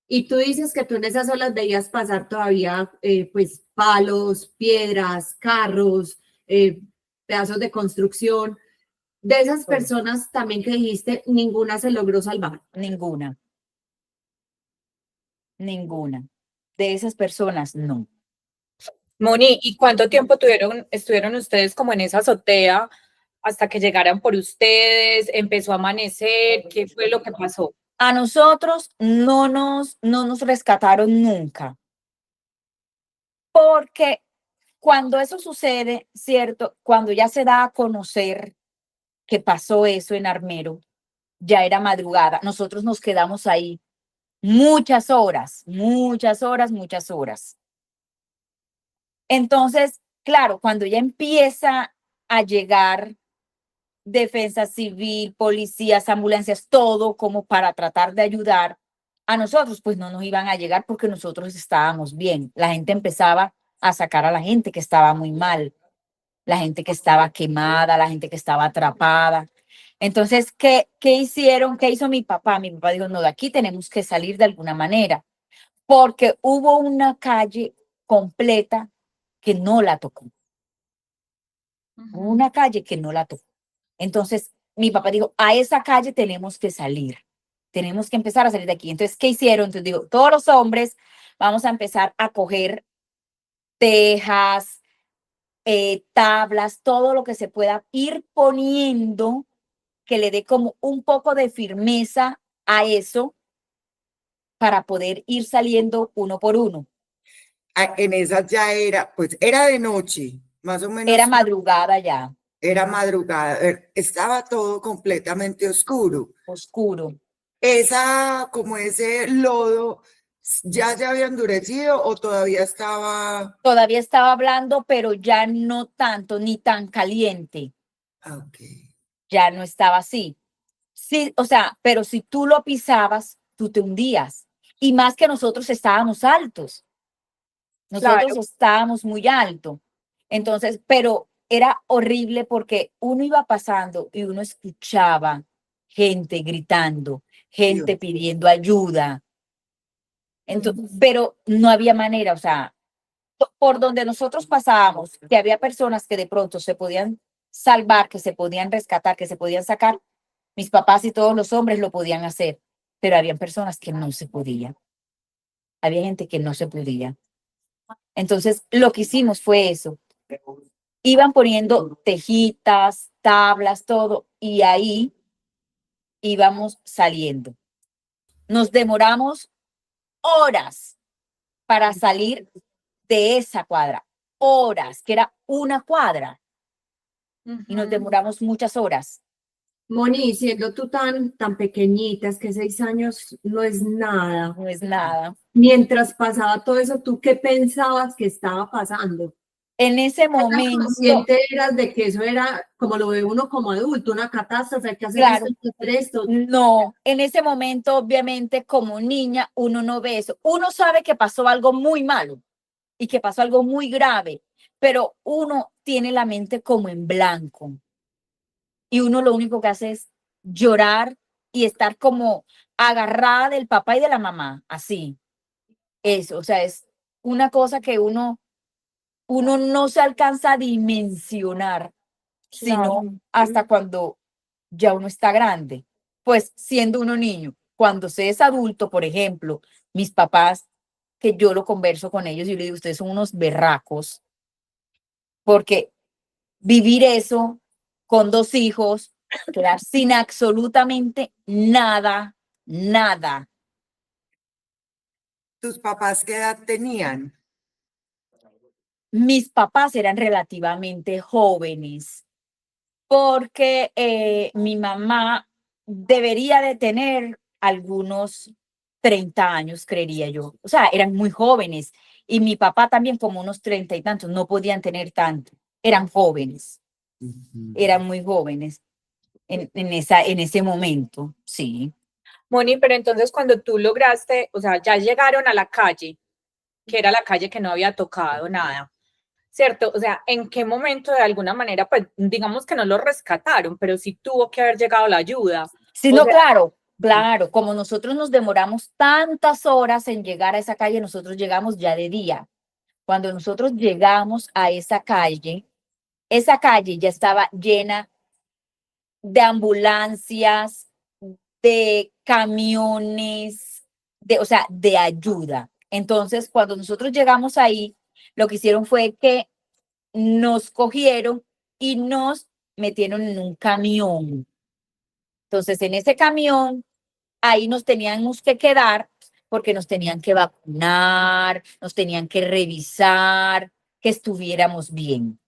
Y tú dices que tú en esas olas veías pasar todavía, pues, palos, piedras, carros, pedazos de construcción. De esas personas también que dijiste, ninguna se logró salvar. Ninguna, ninguna. De esas personas, no. Moni, ¿y cuánto tiempo estuvieron ustedes como en esa azotea hasta que llegaran por ustedes? ¿Empezó a amanecer? ¿Qué fue lo que pasó? A nosotros no nos rescataron nunca, porque cuando eso sucede, ¿cierto? Cuando ya se da a conocer que pasó eso en Armero, ya era madrugada. Nosotros nos quedamos ahí muchas horas, muchas horas, muchas horas. Entonces, claro, cuando ya empieza a llegar defensa civil, policías, ambulancias, todo como para tratar de ayudar a nosotros, pues no nos iban a llegar porque nosotros estábamos bien. La gente empezaba a sacar a la gente que estaba muy mal, la gente que estaba quemada, la gente que estaba atrapada. Entonces, ¿qué hicieron? ¿Qué hizo mi papá? Mi papá dijo, no, de aquí tenemos que salir de alguna manera, porque hubo una calle completa que no la tocó. Una calle que no la tocó. Entonces, mi papá dijo, a esa calle tenemos que salir, tenemos que empezar a salir de aquí. Entonces, ¿qué hicieron? Entonces, digo, todos los hombres vamos a empezar a coger tejas, tablas, todo lo que se pueda ir poniendo que le dé como un poco de firmeza a eso para poder ir saliendo uno por uno. En esas ya era, pues era de noche, más o Era menos madrugada ya, era madrugada, estaba todo completamente oscuro. oscuro. Esa, como ese lodo, ¿ya se había endurecido o todavía estaba? Todavía estaba hablando, pero ya no tanto ni tan caliente. Ok. Ya no estaba así. Sí, o sea, pero si tú lo pisabas, tú te hundías. Y más que nosotros estábamos altos. Nosotros Claro. estábamos muy alto. Entonces, pero era horrible porque uno iba pasando y uno escuchaba gente gritando, gente Dios. pidiendo ayuda. Entonces, pero no había manera, o sea, por donde nosotros pasábamos, que había personas que de pronto se podían salvar, que se podían rescatar, que se podían sacar, mis papás y todos los hombres lo podían hacer, pero había personas que no se podían. Había gente que no se podía. Entonces, lo que hicimos fue eso. Iban poniendo tejitas, tablas, todo, y ahí íbamos saliendo. Nos demoramos horas para salir de esa cuadra, horas, que era una cuadra, y nos demoramos muchas horas. Moni, siendo tú tan pequeñita, es que 6 años no es nada. No es nada. Mientras pasaba todo eso, ¿tú qué pensabas que estaba pasando? En ese ¿Qué tan momento, consciente eras de que eso era, como lo ve uno como adulto, una catástrofe, hay que hacer claro, esto, hay que hacer esto? no, en ese momento, obviamente, como niña, uno no ve eso. Uno sabe que pasó algo muy malo y que pasó algo muy grave, pero uno tiene la mente como en blanco y uno lo único que hace es llorar y estar como agarrada del papá y de la mamá, así. Eso, o sea, es una cosa que uno no se alcanza a dimensionar, sino hasta cuando ya uno está grande. Pues siendo uno niño, cuando se es adulto, por ejemplo, mis papás, que yo lo converso con ellos y yo les digo, ustedes son unos berracos, porque vivir eso con 2 hijos, quedar sin absolutamente nada, nada. ¿Tus papás qué edad tenían? Mis papás eran relativamente jóvenes porque mi mamá debería de tener algunos 30 años, creería yo. O sea, eran muy jóvenes. Y mi papá también como unos 30 y tantos, no podían tener tanto. Eran jóvenes, eran muy jóvenes en ese momento, sí. Moni, pero entonces cuando tú lograste, o sea, ya llegaron a la calle, que era la calle que no había tocado nada, ¿cierto? O sea, ¿en qué momento de alguna manera, pues digamos que no lo rescataron, pero sí tuvo que haber llegado la ayuda? Sí, O no, sea, claro, como nosotros nos demoramos tantas horas en llegar a esa calle, nosotros llegamos ya de día. Cuando nosotros llegamos a esa calle ya estaba llena de ambulancias, de camiones, o sea, de ayuda. Entonces, cuando nosotros llegamos ahí, lo que hicieron fue que nos cogieron y nos metieron en un camión. Entonces, en ese camión, ahí nos teníamos que quedar porque nos tenían que vacunar, nos tenían que revisar, que estuviéramos bien.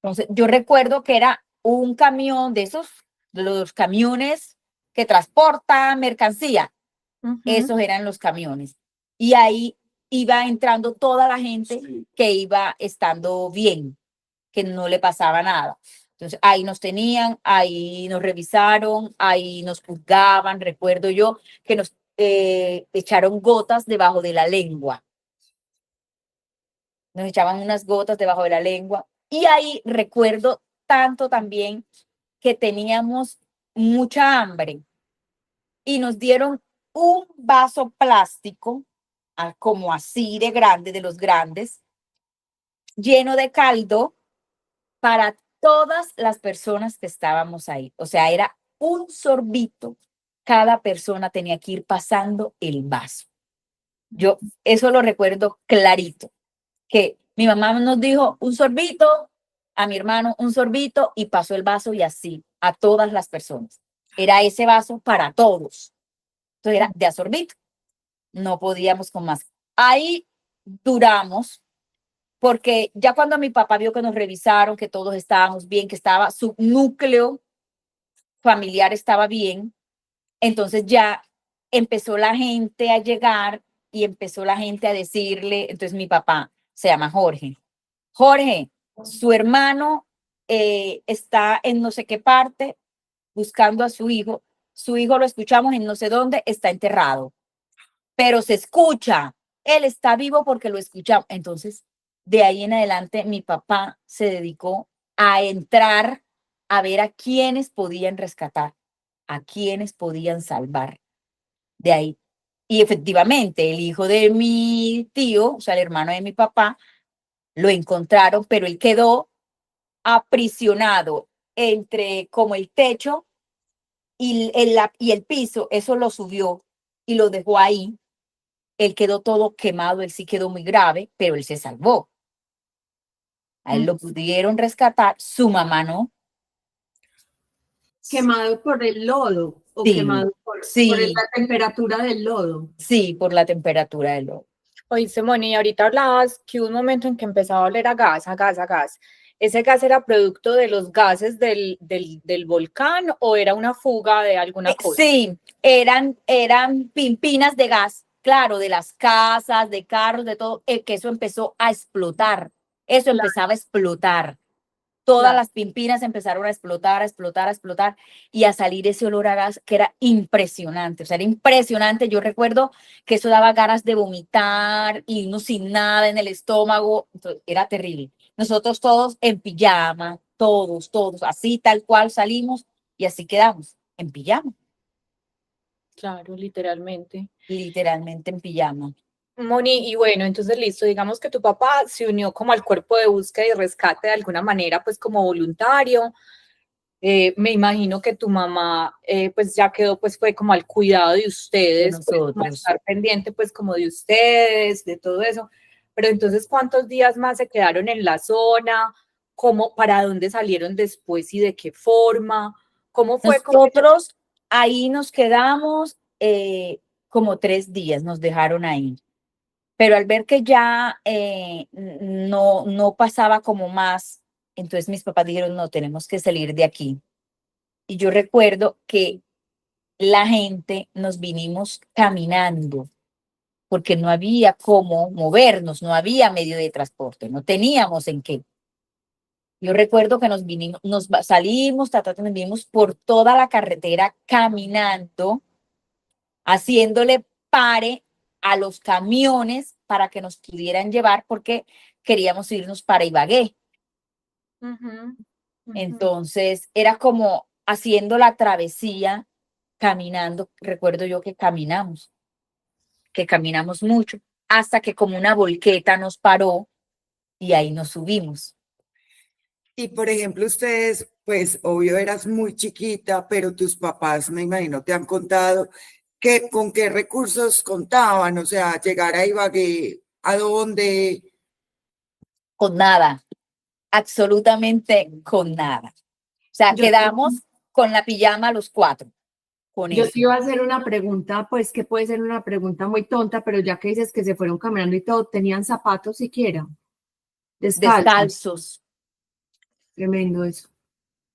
Entonces, yo recuerdo que era un camión de esos, los camiones que transportan mercancía. Esos eran los camiones. Y ahí iba entrando toda la gente que iba estando bien, que no le pasaba nada. Entonces, ahí nos tenían, ahí nos revisaron, ahí nos juzgaban. Recuerdo yo que nos echaron gotas debajo de la lengua. Nos echaban unas gotas debajo de la lengua. Y ahí recuerdo tanto también que teníamos mucha hambre y nos dieron un vaso plástico, como así de grande, de los grandes, lleno de caldo para todas las personas que estábamos ahí. O sea, era un sorbito. Cada persona tenía que ir pasando el vaso. Yo eso lo recuerdo clarito, que mi mamá nos dijo un sorbito, a mi hermano un sorbito y pasó el vaso y así a todas las personas. Era ese vaso para todos. Entonces era de a sorbito. No podíamos con más. Ahí duramos porque ya cuando mi papá vio que nos revisaron, que todos estábamos bien, que estaba su núcleo familiar estaba bien, entonces ya empezó la gente a llegar y empezó la gente a decirle, entonces mi papá se llama Jorge. Jorge, su hermano está en no sé qué parte buscando a su hijo lo escuchamos en no sé dónde, está enterrado, pero se escucha, él está vivo porque lo escuchamos. Entonces, de ahí en adelante, mi papá se dedicó a entrar a ver a quiénes podían rescatar, a quiénes podían salvar. De ahí. Y efectivamente, el hijo de mi tío, o sea, el hermano de mi papá, lo encontraron, pero él quedó aprisionado entre como el techo y el piso, eso lo subió y lo dejó ahí. Él quedó todo quemado, él sí quedó muy grave, pero él se salvó. A él lo pudieron rescatar, su mamá no. Quemado por el lodo o Sí, quemado por sí, la temperatura del lodo. sí, por la temperatura del lodo. oíste, Moni, ahorita hablabas que hubo un momento en que empezaba a oler a gas, a gas, a gas. ¿Ese gas era producto de los gases del volcán o era una fuga de alguna cosa? Sí, eran pimpinas de gas, claro, de las casas, de carros, de todo, que eso empezó a explotar. Eso Claro, empezaba a explotar. Todas claro. las pimpinas empezaron a explotar, a explotar, a explotar y a salir ese olor a gas que era impresionante. O sea, era impresionante. Yo recuerdo que eso daba ganas de vomitar y uno sin nada en el estómago. Entonces, era terrible. Nosotros todos en pijama, todos, todos, así tal cual salimos y así quedamos, en pijama, Claro, literalmente. literalmente en pijama. Moni, y bueno, entonces listo, digamos que tu papá se unió como al cuerpo de búsqueda y rescate de alguna manera, pues como voluntario. Me imagino que tu mamá pues ya quedó, pues fue como al cuidado de De ustedes, pues como a nosotros. estar pendiente pues como de ustedes, de todo eso. Pero entonces, ¿cuántos días más se quedaron en la zona? ¿Cómo, para dónde salieron después y de qué forma? ¿Cómo fue como Nosotros ahí nos quedamos como 3 días nos dejaron ahí. Pero al ver que ya no pasaba como más, entonces mis papás dijeron, no, tenemos que salir de aquí. Y yo recuerdo que la gente nos vinimos caminando porque no había cómo movernos, no había medio de transporte, no teníamos en qué. Yo recuerdo que nos vinimos, salimos, nos vinimos por toda la carretera caminando, haciéndole pare a los camiones para que nos pudieran llevar porque queríamos irnos para Ibagué. Entonces era como haciendo la travesía, caminando. Recuerdo yo que caminamos mucho, hasta que como una volqueta nos paró y ahí nos subimos. Y por ejemplo, ustedes, pues obvio eras muy chiquita, pero tus papás, me imagino, te han contado que con qué recursos contaban, o sea, llegar a Ibagué, ¿a dónde? Con nada, absolutamente con nada. O sea, Yo, quedamos con la pijama los 4, con yo eso. te iba a hacer una pregunta, pues que puede ser una pregunta muy tonta, pero ya que dices que se fueron caminando y todo, ¿tenían zapatos siquiera? Descalzos. Descalzos, Tremendo eso.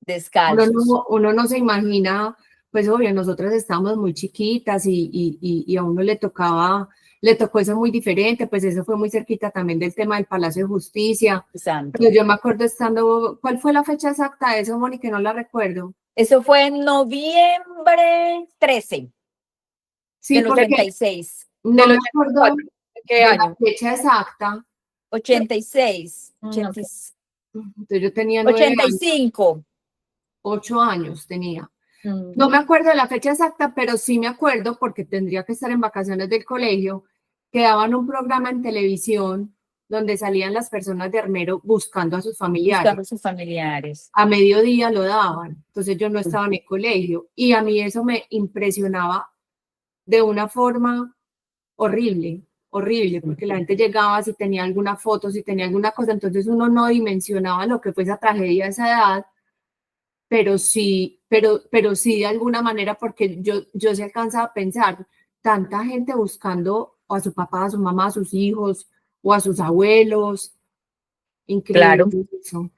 descalzos. Uno no se imagina, pues obvio, nosotras estábamos muy chiquitas y a uno le tocó eso muy diferente, pues eso fue muy cerquita también del tema del Palacio de Justicia. Santo. Pero yo me acuerdo estando, ¿cuál fue la fecha exacta de eso, Moni? Que no la recuerdo. Eso fue en noviembre 13 Sí, del porque 86. no Del me 84. acuerdo ¿De qué de la año? fecha exacta. 86, Ok. Entonces yo tenía 9 años, 85. 8 años tenía. No me acuerdo de la fecha exacta, pero sí me acuerdo porque tendría que estar en vacaciones del colegio, que daban un programa en televisión donde salían las personas de Armero buscando a sus familiares. Buscando a sus familiares. A mediodía lo daban, entonces yo no estaba en el colegio y a mí eso me impresionaba de una forma horrible, horrible, porque la gente llegaba si tenía alguna foto, si tenía alguna cosa, entonces uno no dimensionaba lo que fue esa tragedia a esa edad, pero sí de alguna manera, porque yo se alcanzaba a pensar, tanta gente buscando a su papá, a su mamá, a sus hijos o a sus abuelos, Claro. increíble eso.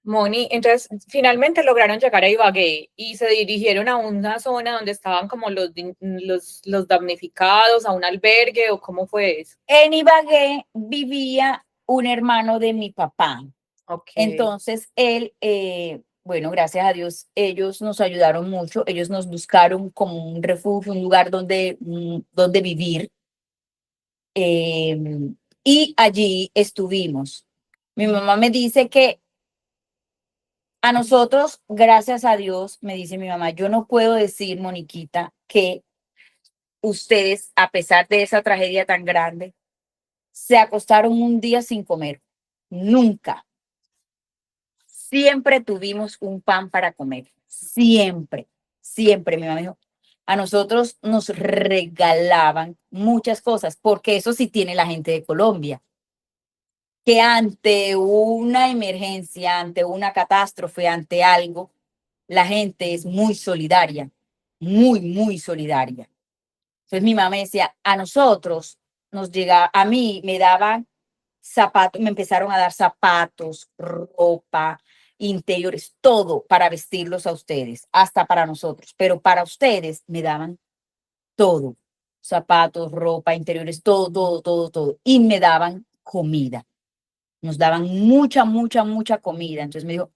Moni, entonces finalmente lograron llegar a Ibagué y se dirigieron a una zona donde estaban como los damnificados, a un albergue o cómo fue eso. En Ibagué vivía un hermano de mi papá. Ok. Entonces él, bueno, gracias a Dios, ellos nos ayudaron mucho. Ellos nos buscaron como un refugio, un lugar donde vivir. Y allí estuvimos. Mi mamá me dice que a nosotros, gracias a Dios, me dice mi mamá, yo no puedo decir, Moniquita, que ustedes, a pesar de esa tragedia tan grande, se acostaron un día sin comer. Nunca. Siempre tuvimos un pan para comer. Siempre, siempre. Mi mamá dijo, a nosotros nos regalaban muchas cosas, porque eso sí tiene la gente de Colombia, que ante una emergencia, ante una catástrofe, ante algo, la gente es muy solidaria, muy, muy solidaria. Entonces mi mamá me decía, a nosotros nos llega, a mí me daban zapatos, me empezaron a dar zapatos, ropa, interiores, todo para vestirlos a ustedes, hasta para nosotros, pero para ustedes me daban todo, zapatos, ropa, interiores, todo, todo, todo, todo, y me daban comida, nos daban mucha, mucha, mucha comida. Entonces me dijo,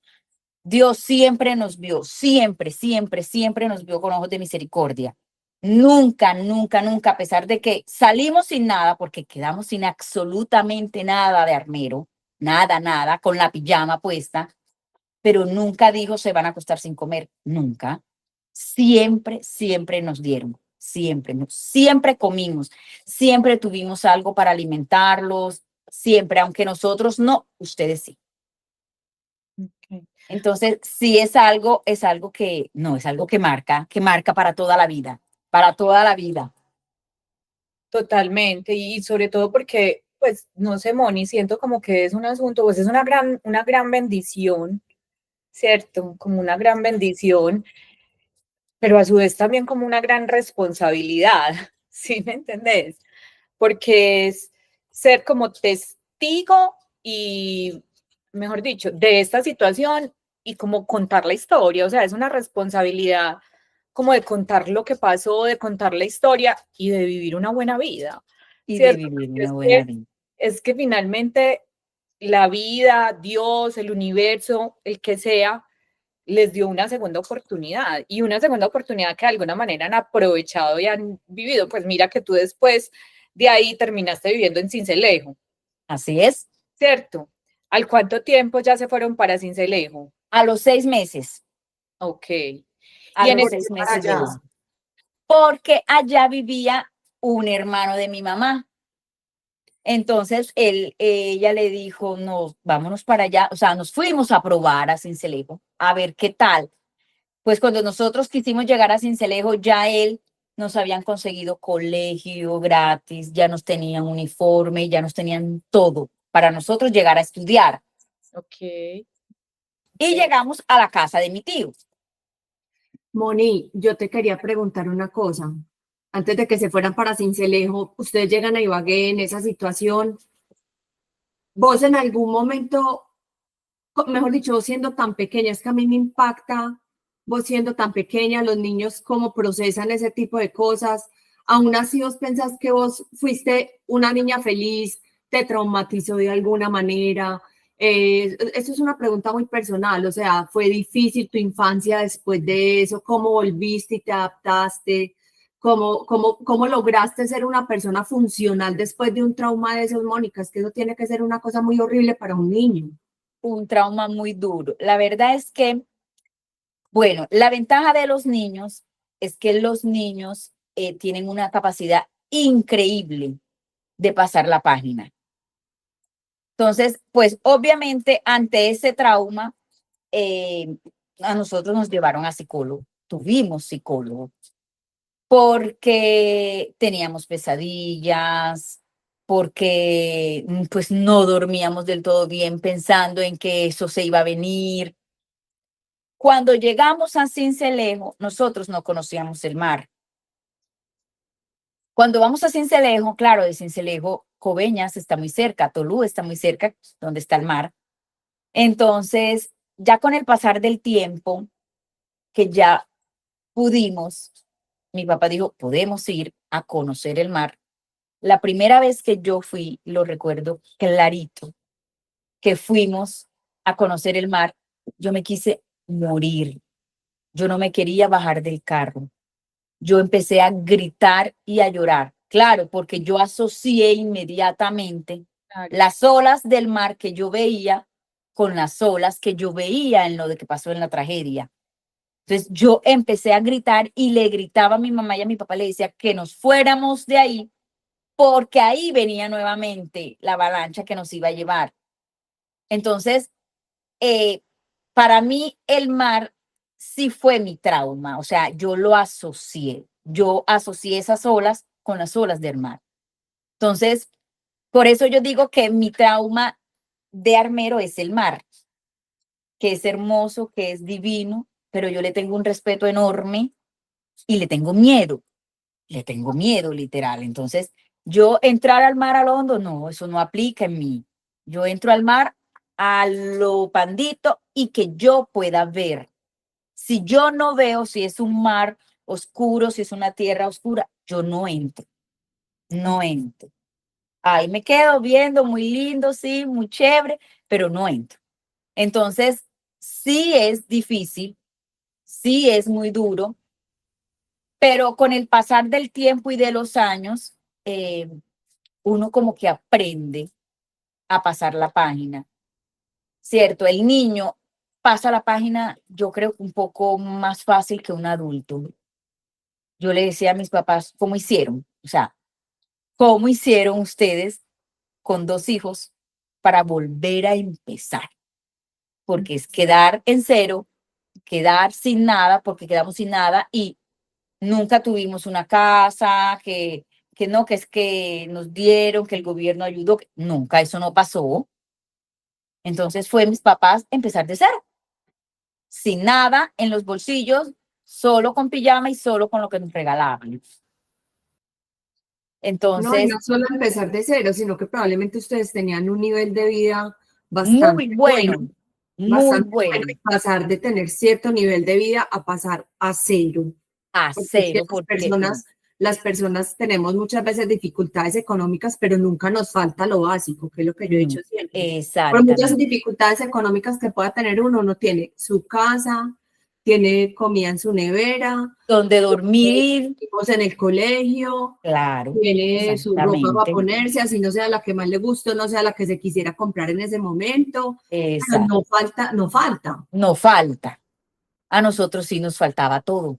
Dios siempre nos vio, siempre, siempre, siempre nos vio con ojos de misericordia. Nunca, nunca, nunca, a pesar de que salimos sin nada, porque quedamos sin absolutamente nada de Armero, nada, nada, con la pijama puesta, pero nunca dijo se van a acostar sin comer, nunca. Siempre, siempre nos dieron, siempre, siempre comimos, siempre tuvimos algo para alimentarlos, siempre, aunque nosotros no, ustedes sí. Okay. Entonces, sí es algo que, no, es algo que marca para toda la vida, para toda la vida. Totalmente, y sobre todo porque, pues, no sé, Moni, siento como que es un asunto, pues es una gran bendición, ¿cierto? Como una gran bendición pero a su vez también como una gran responsabilidad, ¿sí me entendés? Porque es ser como testigo y, mejor dicho, de esta situación y como contar la historia, o sea, es una responsabilidad como de contar lo que pasó, de contar la historia y de vivir una buena vida, Y de ¿cierto? vivir Porque una buena vida. es que finalmente la vida, Dios, el universo, el que sea, les dio una segunda oportunidad y una segunda oportunidad que de alguna manera han aprovechado y han vivido. Pues mira que tú después de ahí terminaste viviendo en Sincelejo, Así es. ¿cierto? ¿Al cuánto tiempo ya se fueron para Sincelejo? A los 6 meses, Ok. a Y en los ¿Por ese, qué seis para meses de allá? eso. Porque allá vivía un hermano de mi mamá. Entonces ella le dijo, no, vámonos para allá. O sea, nos fuimos a probar a Sincelejo, a ver qué tal. Pues cuando nosotros quisimos llegar a Sincelejo, ya él nos habían conseguido colegio gratis, ya nos tenían uniforme, ya nos tenían todo para nosotros llegar a estudiar. ok. Y llegamos a la casa de mi tío. Moni, yo te quería preguntar una cosa. Antes de que se fueran para Sincelejo, ustedes llegan a Ibagué en esa situación. ¿Vos en algún momento, mejor dicho, vos siendo tan pequeña, es que a mí me impacta, vos siendo tan pequeña, los niños cómo procesan ese tipo de cosas? Aún así, vos pensás que vos fuiste una niña feliz, te traumatizó de alguna manera. Eso es una pregunta muy personal, o sea, ¿fue difícil tu infancia después de eso? ¿Cómo volviste y te adaptaste? ¿Cómo lograste ser una persona funcional después de un trauma de esos, Mónica? Es que eso tiene que ser una cosa muy horrible para un niño. Un trauma muy duro. La verdad es que, bueno, la ventaja de los niños es que los niños tienen una capacidad increíble de pasar la página. Entonces, pues obviamente ante ese trauma, eh, a nosotros nos llevaron a psicólogo, tuvimos psicólogo, porque teníamos pesadillas, porque pues no dormíamos del todo bien pensando en que eso se iba a venir. Cuando llegamos a Sincelejo, nosotros no conocíamos el mar. Cuando vamos a Sincelejo, claro, de Sincelejo, Coveñas está muy cerca, Tolú está muy cerca, donde está el mar. Entonces, ya con el pasar del tiempo, que ya pudimos, mi papá dijo, podemos ir a conocer el mar. La primera vez que yo fui, lo recuerdo clarito, que fuimos a conocer el mar, yo me quise morir. Yo no me quería bajar del carro. Yo empecé a gritar y a llorar. Claro, porque yo asocié inmediatamente Claro. las olas del mar que yo veía con las olas que yo veía en lo de que pasó en la tragedia. Entonces yo empecé a gritar y le gritaba a mi mamá y a mi papá, le decía que nos fuéramos de ahí porque ahí venía nuevamente la avalancha que nos iba a llevar. Entonces, eh, para mí el mar sí fue mi trauma, o sea, yo asocié esas olas con las olas del mar. Entonces, por eso yo digo que mi trauma de armero es el mar, que es hermoso, que es divino, pero yo le tengo un respeto enorme y le tengo miedo literal. Entonces, yo entrar al mar al hondo, no, eso no aplica en mí. Yo entro al mar a lo pandito y que yo pueda ver. Si yo no veo si es un mar oscuro, si es una tierra oscura, yo no entro, no entro. Ahí me quedo viendo, muy lindo, sí, muy chévere, pero no entro. Entonces, sí es difícil, sí es muy duro, pero con el pasar del tiempo y de los años, uno como que aprende a pasar la página, ¿cierto? El niño pasa la página, yo creo que un poco más fácil que un adulto. Yo le decía a mis papás, ¿cómo hicieron? O sea, ¿cómo hicieron ustedes con 2 hijos para volver a empezar? Porque es quedar en cero, quedar sin nada, porque quedamos sin nada y nunca tuvimos una casa, que no, que es que nos dieron, que el gobierno ayudó, nunca eso no pasó. Entonces fue mis papás empezar de cero, sin nada en los bolsillos, solo con pijama y solo con lo que nos regalaban. No, y Entonces, no solo empezar de cero, sino que probablemente ustedes tenían un nivel de vida muy bastante bueno, bueno, muy bastante bueno, bueno, y pasar de tener cierto nivel de vida a pasar a cero. a Porque es que cero, porque las personas tenemos muchas veces dificultades económicas, pero nunca nos falta lo básico, que es lo que yo he dicho siempre. Por muchas exactamente, dificultades económicas que pueda tener uno, uno tiene su casa, tiene comida en su nevera, donde tiene dormir, hijos en el colegio, claro, tiene su ropa para exactamente, ponerse, así no sea la que más le guste, no sea la que se quisiera comprar en ese momento, pero exacto, no falta, no falta. no falta. A nosotros sí nos faltaba todo,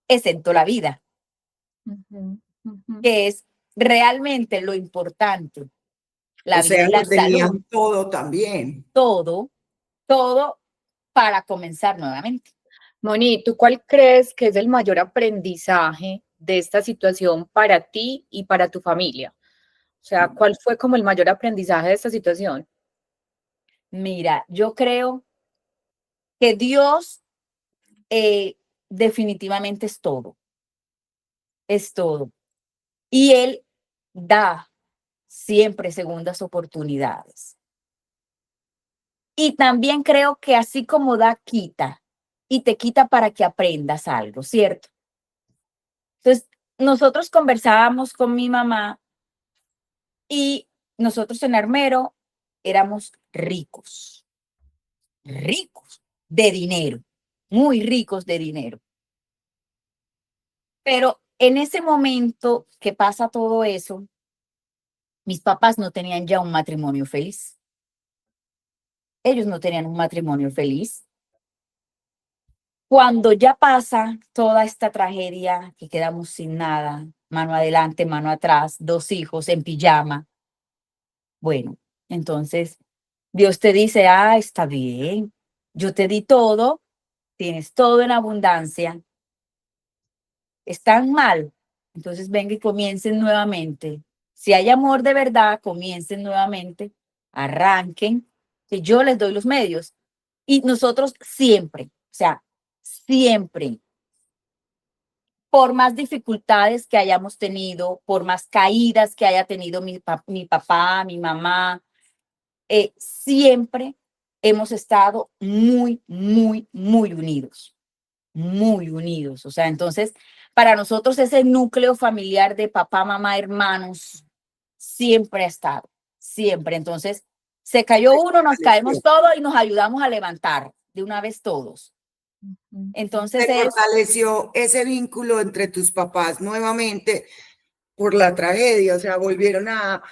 excepto la vida, Ujú, ujú. que es realmente lo importante, O la vida sea, y lo la salud, tenían todo también. todo para comenzar nuevamente. Moni, ¿tú cuál crees que es el mayor aprendizaje de esta situación para ti y para tu familia? O sea, ¿cuál fue como el mayor aprendizaje de esta situación? Mira, yo creo que Dios definitivamente es todo. Y Él da siempre segundas oportunidades. Y también creo que así como da, quita. Y te quita para que aprendas algo, ¿cierto? Entonces, nosotros conversábamos con mi mamá y nosotros en Armero éramos ricos de dinero, muy ricos de dinero. Pero en ese momento que pasa todo eso, mis papás no tenían ya un matrimonio feliz. Ellos no tenían un matrimonio feliz. Cuando ya pasa toda esta tragedia, que quedamos sin nada, mano adelante, mano atrás, 2 hijos en pijama, bueno, entonces Dios te dice, está bien, yo te di todo, tienes todo en abundancia, están mal, entonces venga y comiencen nuevamente. Si hay amor de verdad, comiencen nuevamente, arranquen, que yo les doy los medios. Y nosotros siempre, o sea, siempre, por más dificultades que hayamos tenido, por más caídas que haya tenido mi papá, mi mamá, siempre hemos estado muy unidos. O sea, entonces, para nosotros ese núcleo familiar de papá, mamá, hermanos, siempre ha estado, siempre. Entonces, se cayó uno, nos caemos todos y nos ayudamos a levantar de una vez todos. Ujú. Entonces Se fortaleció ese vínculo entre tus papás nuevamente por la tragedia, o sea, volvieron a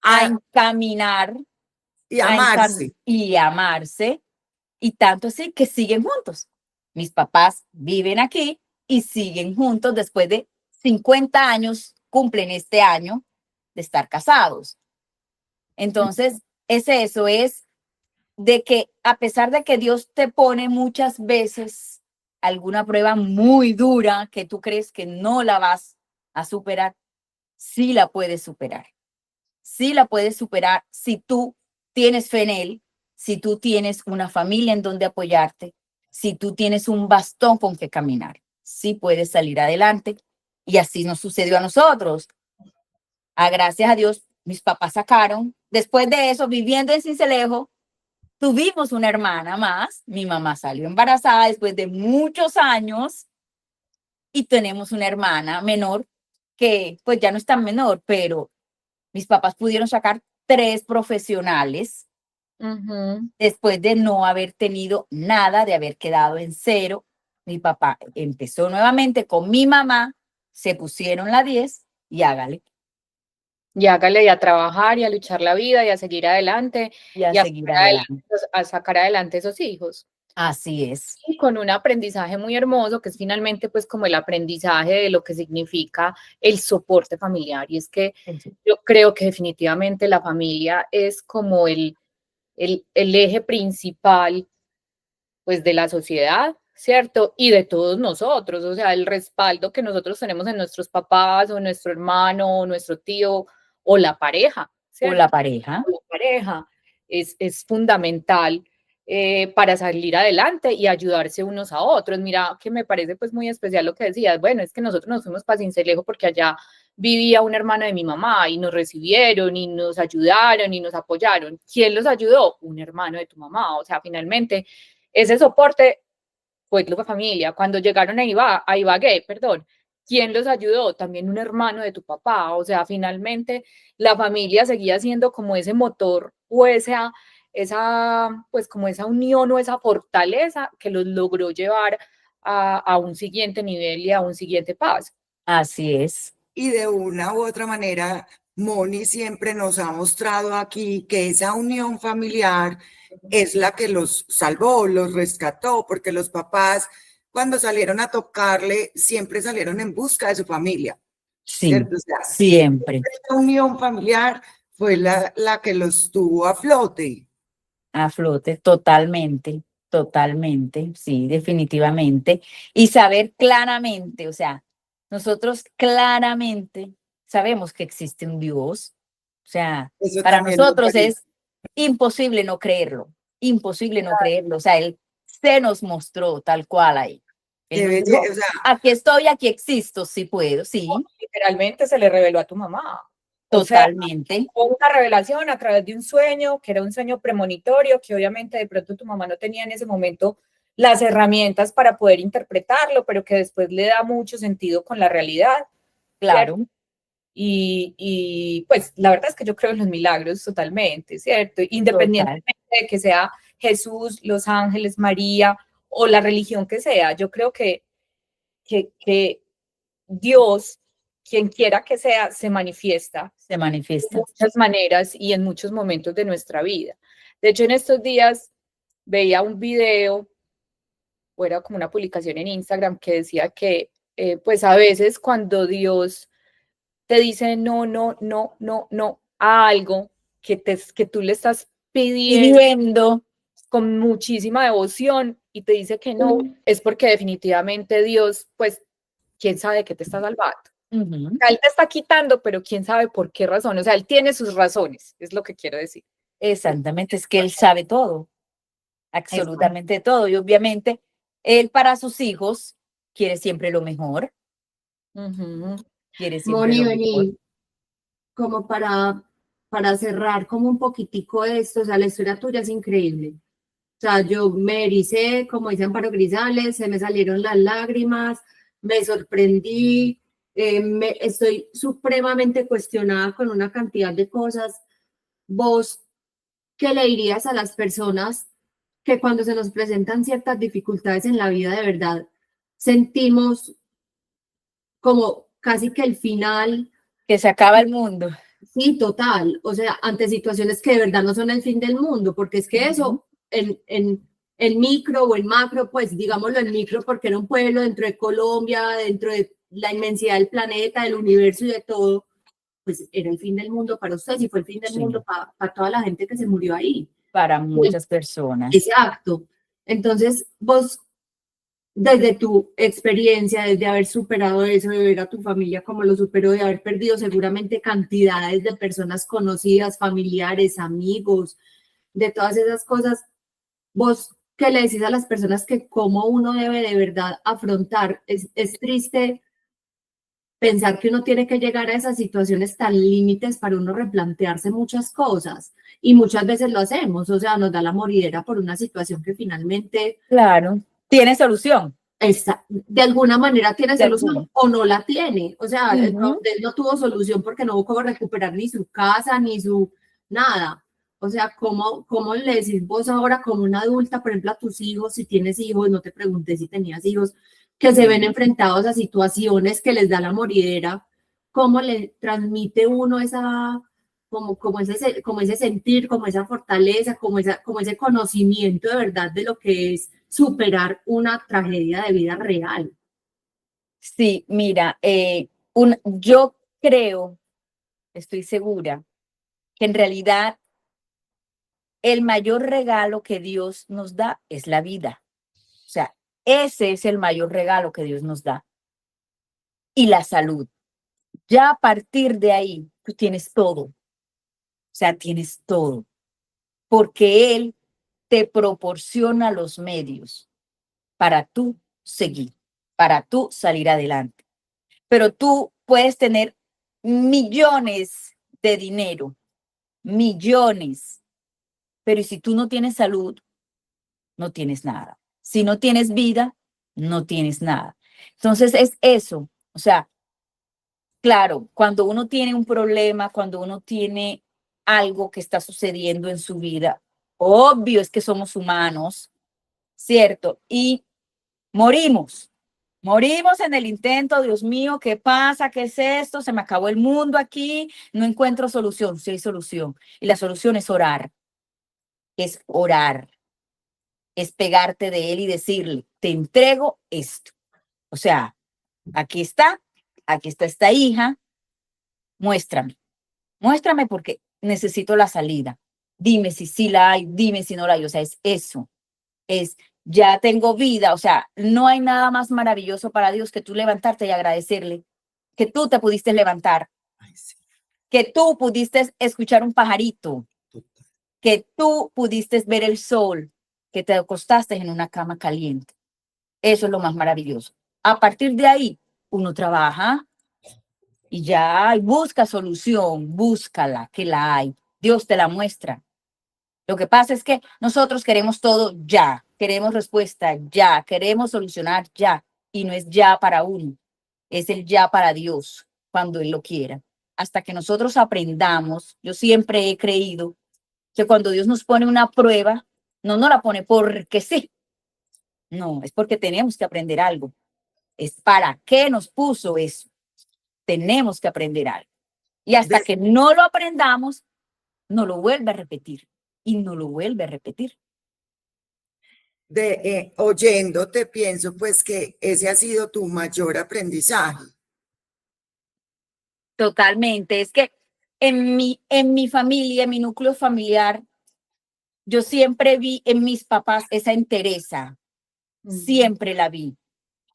a, encaminar y amarse. y amarse, y tanto así que siguen juntos. Mis papás viven aquí y siguen juntos después de 50 años, cumplen este año de estar casados. Entonces, eso es de que a pesar de que Dios te pone muchas veces alguna prueba muy dura que tú crees que no la vas a superar, sí la puedes superar. Sí la puedes superar si tú tienes fe en Él, si tú tienes una familia en donde apoyarte, si tú tienes un bastón con que caminar. Sí puedes salir adelante. Y así nos sucedió a nosotros. Gracias a Dios, mis papás sacaron. Después de eso, viviendo en Sincelejo, tuvimos una hermana más. Mi mamá salió embarazada después de muchos años y tenemos una hermana menor que pues ya no es tan menor, pero mis papás pudieron sacar 3 profesionales Ujú. después de no haber tenido nada, de haber quedado en cero. Mi papá empezó nuevamente con mi mamá, se pusieron la 10 y hágale, Y hágale y a trabajar y a luchar la vida y a seguir adelante y a y seguir adelante. a sacar adelante esos hijos. Así es. Y con un aprendizaje muy hermoso, que es finalmente pues como el aprendizaje de lo que significa el soporte familiar. Y es que yo creo que definitivamente la familia es como el eje principal pues de la sociedad, ¿cierto? Y de todos nosotros, o sea, el respaldo que nosotros tenemos en nuestros papás o nuestro hermano o nuestro tío o la pareja, O la ¿cierto? pareja. O la pareja es fundamental para salir adelante y ayudarse unos a otros. Mira, que me parece pues muy especial lo que decías. Bueno, es que nosotros nos fuimos para Sincelejo porque allá vivía un hermano de mi mamá y nos recibieron y nos ayudaron y nos apoyaron. ¿Quién los ayudó? Un hermano de tu mamá. O sea, finalmente ese soporte fue tu familia. Cuando llegaron a Ibagué, perdón, ¿quién los ayudó? También un hermano de tu papá. O sea, finalmente la familia seguía siendo como ese motor o pues como esa unión o esa fortaleza que los logró llevar a un siguiente nivel y a un siguiente paso. Así es. Y de una u otra manera, Moni siempre nos ha mostrado aquí que esa unión familiar es la que los salvó, los rescató, porque los papás, cuando salieron a tocarle, siempre salieron en busca de su familia, Sí, ¿cierto? O sea, siempre. esa unión familiar fue la que los tuvo a flote. A flote, totalmente, totalmente, sí, definitivamente. Y saber claramente, o sea, nosotros claramente sabemos que existe un Dios. O sea, Eso para también lo nosotros creí. es imposible no creerlo, imposible no creerlo. O sea, Él se nos mostró tal cual ahí. Él Qué nos dijo, o sea, aquí estoy, aquí existo, sí puedo, sí, Literalmente se le reveló a tu mamá. O sea, totalmente. hubo una revelación a través de un sueño, que era un sueño premonitorio, que obviamente de pronto tu mamá no tenía en ese momento las herramientas para poder interpretarlo, pero que después le da mucho sentido con la realidad, ¿cierto? Claro, Pues la verdad es que yo creo en los milagros totalmente, ¿cierto? total. Independientemente de que sea Jesús, los ángeles, María o la religión que sea, yo creo que Dios, quien quiera que sea, se manifiesta Se de manifiesta. muchas maneras y en muchos momentos de nuestra vida. De hecho, en estos días veía un video, o era como una publicación en Instagram que decía que, pues a veces cuando Dios te dice no, no, no, no, no a algo que tú le estás pidiendo Pidiendo. con muchísima devoción y te dice que no, es porque definitivamente Dios, pues, quién sabe qué te está salvando. Ujú. Él te está quitando, pero quién sabe por qué razón. O sea, él tiene sus razones, es lo que quiero decir. Exactamente, es que Él sabe todo, absolutamente todo. Y obviamente, Él para sus hijos quiere siempre lo mejor, Ujú. quiere siempre Moni, lo mejor. vení, como para cerrar como un poquitico esto, o sea, la historia tuya es increíble. O sea, yo me ericé, como dice Amparo Grisales, se me salieron las lágrimas, me sorprendí, estoy supremamente cuestionada con una cantidad de cosas. ¿Vos qué le dirías a las personas que cuando se nos presentan ciertas dificultades en la vida de verdad sentimos como casi que el final? Que se acaba el mundo. Sí, total. O sea, ante situaciones que de verdad no son el fin del mundo, porque es que eso en micro o en macro, pues digámoslo en micro, porque era un pueblo dentro de Colombia, dentro de la inmensidad del planeta, del universo y de todo, pues era el fin del mundo para ustedes y fue el fin del Sí, mundo para toda la gente que se murió ahí. para Pues, muchas personas. exacto. Entonces, vos desde tu experiencia, desde haber superado eso, de ver a tu familia como lo superó, de haber perdido seguramente cantidades de personas conocidas, familiares, amigos, de todas esas cosas, vos, ¿qué le decís a las personas que cómo uno debe de verdad afrontar? Es triste pensar que uno tiene que llegar a esas situaciones tan límites para uno replantearse muchas cosas y muchas veces lo hacemos, o sea, nos da la moridera por una situación que finalmente Claro, tiene solución. de alguna manera tiene De solución alguna. o no la tiene. O sea, él Ujú. no tuvo solución porque no hubo cómo recuperar ni su casa, ni su nada. O sea, ¿cómo le decís vos ahora como una adulta, por ejemplo, a tus hijos, si tienes hijos, no te pregunté si tenías hijos, que se ven enfrentados a situaciones que les da la moridera, cómo le transmite uno esa, como ese sentir, como esa fortaleza, como ese conocimiento de verdad de lo que es superar una tragedia de vida real? Sí, mira, yo creo, estoy segura, que en realidad el mayor regalo que Dios nos da es la vida. O sea, ese es el mayor regalo que Dios nos da. Y la salud. Ya a partir de ahí, tú tienes todo. O sea, tienes todo. Porque Él te proporciona los medios para tú seguir, para tú salir adelante. Pero tú puedes tener millones de dinero, millones, pero si tú no tienes salud, no tienes nada. Si no tienes vida, no tienes nada. Entonces es eso, o sea, claro, cuando uno tiene un problema, cuando uno tiene algo que está sucediendo en su vida, obvio es que somos humanos, ¿cierto? Y morimos. Morimos en el intento, Dios mío, ¿qué pasa? ¿Qué es esto? Se me acabó el mundo aquí, no encuentro solución. Sí hay solución. Y la solución es orar, es pegarte de él y decirle, te entrego esto. O sea, aquí está esta hija, muéstrame, muéstrame porque necesito la salida. Dime si sí la hay, dime si no la hay. O sea, es eso, es ya tengo vida. O sea, no hay nada más maravilloso para Dios que tú levantarte y agradecerle que tú te pudiste levantar, Ay, sí, que tú pudiste escuchar un pajarito, total. que tú pudiste ver el sol, que te acostaste en una cama caliente. Eso es lo más maravilloso. A partir de ahí, uno trabaja y ya y busca solución, búscala, que la hay. Dios te la muestra. Lo que pasa es que nosotros queremos todo ya, queremos respuesta ya, queremos solucionar ya, y no es ya para uno, es el ya para Dios, cuando Él lo quiera. Hasta que nosotros aprendamos, yo siempre he creído que cuando Dios nos pone una prueba, no nos la pone porque sí, no, es porque tenemos que aprender algo. Es para qué nos puso eso. Tenemos que aprender algo. Y hasta De, que no lo aprendamos, no lo vuelve a repetir y no lo vuelve a repetir. oyéndote, pienso pues que ese ha sido tu mayor aprendizaje. Totalmente. Es que en mi familia, en mi núcleo familiar, yo siempre vi en mis papás esa entereza. Siempre la vi.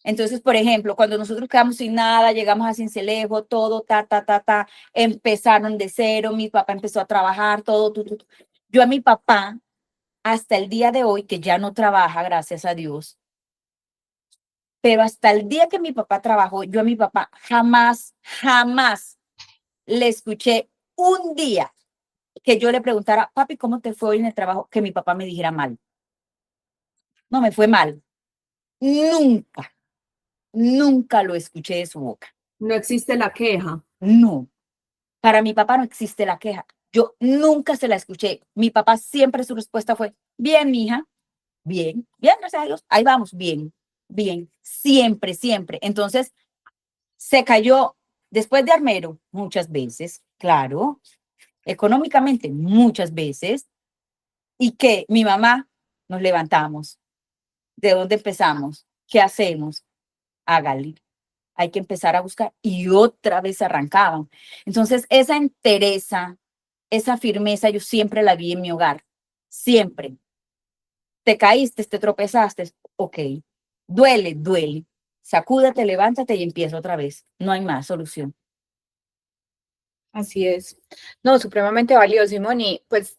Entonces, por ejemplo, cuando nosotros quedamos sin nada, llegamos a Sincelejo, todo, empezaron de cero, mi papá empezó a trabajar, todo. Yo a mi papá, hasta el día de hoy, que ya no trabaja, gracias a Dios, pero hasta el día que mi papá trabajó, yo a mi papá jamás le escuché un día que yo le preguntara, papi, ¿cómo te fue hoy en el trabajo? Que mi papá me dijera mal. No me fue mal. Nunca, nunca lo escuché de su boca. No existe la queja. No, para mi papá no existe la queja. Yo nunca se la escuché. Mi papá siempre su respuesta fue, bien, mija, bien, bien, gracias a Dios, ahí vamos, bien, bien, siempre, siempre. Entonces, se cayó después de Armero muchas veces, claro, económicamente muchas veces, y que mi mamá nos levantamos. ¿De dónde empezamos? ¿Qué hacemos? Hágale. Hay que empezar a buscar y otra vez arrancaban. Entonces, esa entereza, esa firmeza, yo siempre la vi en mi hogar. Siempre. Te caíste, te tropezaste. Ok. Duele, duele. Sacúdate, levántate y empieza otra vez. No hay más solución. Así es. No, supremamente valioso. Y Moni, pues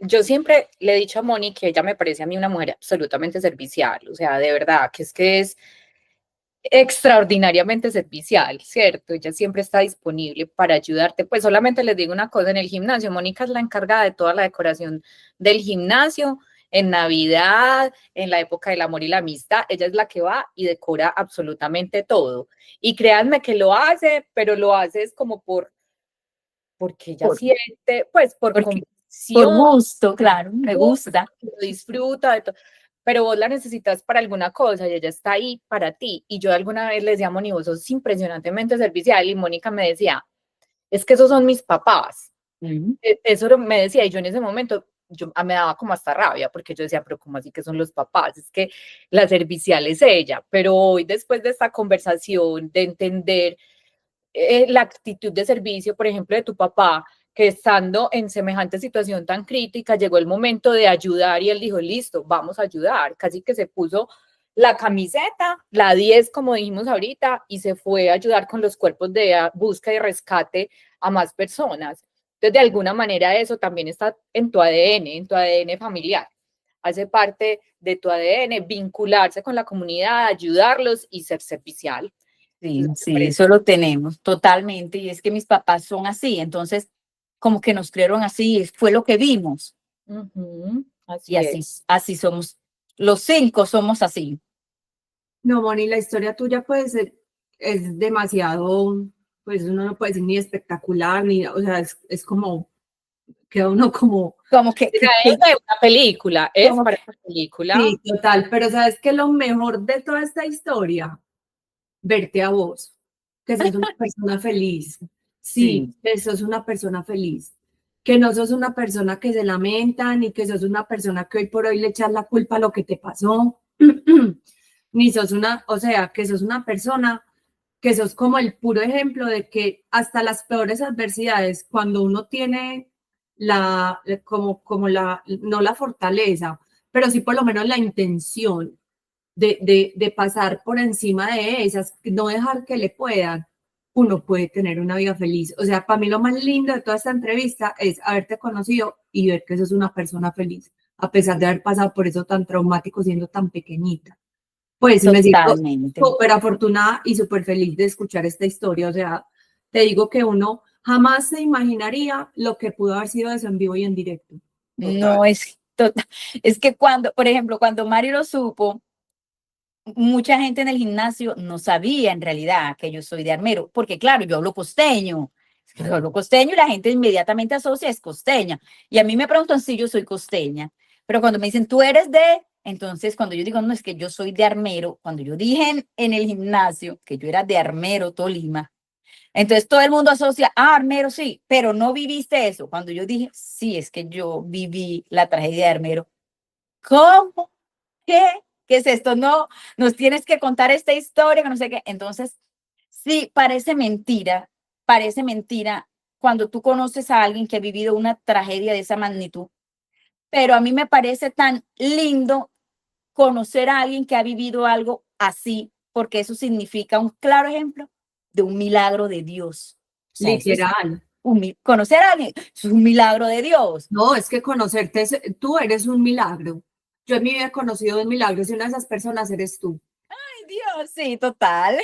yo siempre le he dicho a Moni que ella me parece a mí una mujer absolutamente servicial. O sea, de verdad, que es extraordinariamente servicial, ¿cierto? Ella siempre está disponible para ayudarte. Pues solamente les digo una cosa, en el gimnasio, Mónica es la encargada de toda la decoración del gimnasio, en Navidad, en la época del amor y la amistad, ella es la que va y decora absolutamente todo. Y créanme que lo hace, pero lo hace es como porque ella Por, siente, pues por por convicción, gusto, claro, me gusta. lo disfruta de todo, pero vos la necesitas para alguna cosa y ella está ahí para ti. Y yo alguna vez le decía a Moni, vos sos impresionantemente servicial, y Mónica me decía, es que esos son mis papás. Eso me decía, y yo en ese momento, me daba como hasta rabia, porque yo decía, pero ¿cómo así que son los papás? Es que la servicial es ella. Pero hoy, después de esta conversación, de entender la actitud de servicio, por ejemplo, de tu papá, que estando en semejante situación tan crítica, llegó el momento de ayudar y él dijo, listo, vamos a ayudar. Casi que se puso la camiseta, la 10, como dijimos ahorita, y se fue a ayudar con los cuerpos de búsqueda y rescate a más personas. Entonces, de alguna manera eso también está en tu ADN familiar. hace parte de tu ADN, vincularse con la comunidad, ayudarlos y ser servicial. Sí, Entonces, sí, eso lo tenemos totalmente. Y es que mis papás son así, entonces como que nos criaron así, fue lo que vimos. Y así es. así somos, los 5 somos así. No, Moni, la historia tuya pues es demasiado, pues uno no puede decir ni espectacular, ni, o sea, es como, queda uno como, Como que, Mira, es de una película, es como, para una película. sí, total, pero ¿sabes qué es lo mejor de toda esta historia? Verte a vos, que sos una persona feliz. Sí, sí, que sos una persona feliz. Que no sos una persona que se lamenta, ni que sos una persona que hoy por hoy le echas la culpa a lo que te pasó. Ni sos una, o sea, que sos una persona que sos como el puro ejemplo de que hasta las peores adversidades, cuando uno tiene no la fortaleza, pero sí por lo menos la intención de pasar por encima de esas, no dejar que le puedan, uno puede tener una vida feliz. O sea, para mí lo más lindo de toda esta entrevista es haberte conocido y ver que sos una persona feliz, a pesar de haber pasado por eso tan traumático siendo tan pequeñita. Pues me siento totalmente. súper afortunada y súper feliz de escuchar esta historia. O sea, te digo que uno jamás se imaginaría lo que pudo haber sido eso en vivo y en directo. No es total. Es que cuando, por ejemplo, cuando Mario lo supo, mucha gente en el gimnasio no sabía en realidad que yo soy de Armero, porque claro, yo hablo costeño. Yo hablo costeño y la gente inmediatamente asocia es costeña. Y a mí me preguntan si yo soy costeña. Pero cuando me dicen, tú eres de, entonces cuando yo digo, no, es que yo soy de Armero, cuando yo dije en el gimnasio que yo era de Armero, Tolima, entonces todo el mundo asocia, ah, Armero, sí, pero no viviste eso. Cuando yo dije, sí, es que yo viví la tragedia de Armero. ¿Cómo? ¿Qué? ¿Qué es esto? No, nos tienes que contar esta historia, que no sé qué. Entonces, sí, parece mentira cuando tú conoces a alguien que ha vivido una tragedia de esa magnitud, pero a mí me parece tan lindo conocer a alguien que ha vivido algo así, porque eso significa un claro ejemplo de un milagro de Dios. O sea, eso es Literal. conocer a alguien, es un milagro de Dios. No, es que conocerte, tú eres un milagro. Yo en mi vida he conocido dos milagros y una de esas personas eres tú. Ay, Dios, sí, total.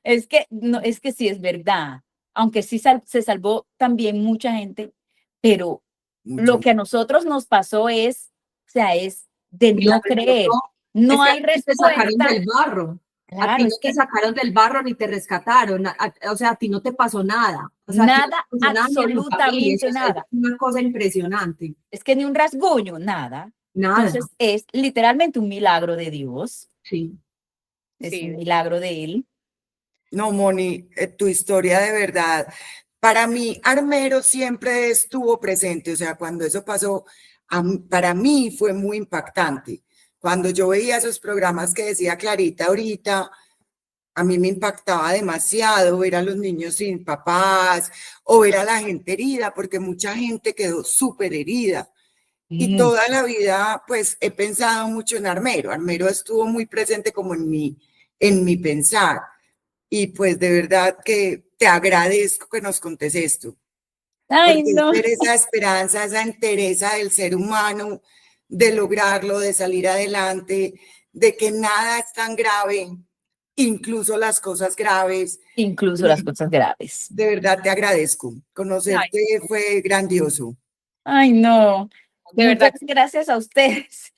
Es que, no, es que sí es verdad, aunque sí se salvó también mucha gente, pero lo Mucho. que a nosotros nos pasó es, o sea, es de no creer. Maravilloso. Es No que a hay ti te sacaron respuesta. del barro. A Claro, ti no es te que sacaron del barro ni te rescataron. O sea, a ti no te pasó nada. O sea, a ti no nada, te pasó nada ni a mi familia. Eso absolutamente es nada. una cosa impresionante. Es que ni un rasguño, nada. Nada. Entonces es literalmente un milagro de Dios, Sí. es un Sí, milagro de Él. No, Moni, tu historia de verdad. Para mí, Armero siempre estuvo presente, o sea, cuando eso pasó, para mí fue muy impactante. Cuando yo veía esos programas que decía Clarita ahorita, a mí me impactaba demasiado ver a los niños sin papás o ver a la gente herida, porque mucha gente quedó súper herida. Y toda la vida, pues, he pensado mucho en Armero. Armero estuvo muy presente como en mi pensar. Y pues de verdad que te agradezco que nos contes esto, Ay, porque no. es ver esa esperanza, esa entereza del ser humano, de lograrlo, de salir adelante, de que nada es tan grave, incluso las cosas graves. Incluso las Y cosas graves. de verdad te agradezco. ay, Conocerte fue grandioso. Ay, no. de Muchas verdad. gracias a ustedes.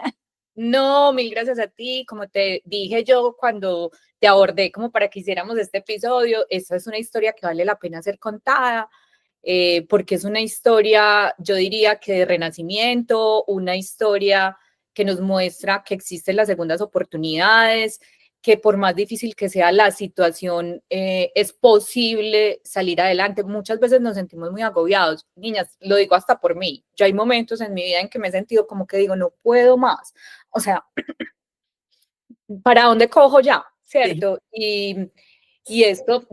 No, mil gracias a ti. Como te dije yo cuando te abordé como para que hiciéramos este episodio, esta es una historia que vale la pena ser contada, porque es una historia, yo diría que de renacimiento, una historia que nos muestra que existen las segundas oportunidades, que por más difícil que sea la situación, es posible salir adelante. Muchas veces nos sentimos muy agobiados. Niñas, lo digo hasta por mí. Yo hay momentos en mi vida en que me he sentido como que digo, no puedo más. O sea, ¿para dónde cojo ya? Sí. ¿Cierto? Y esto,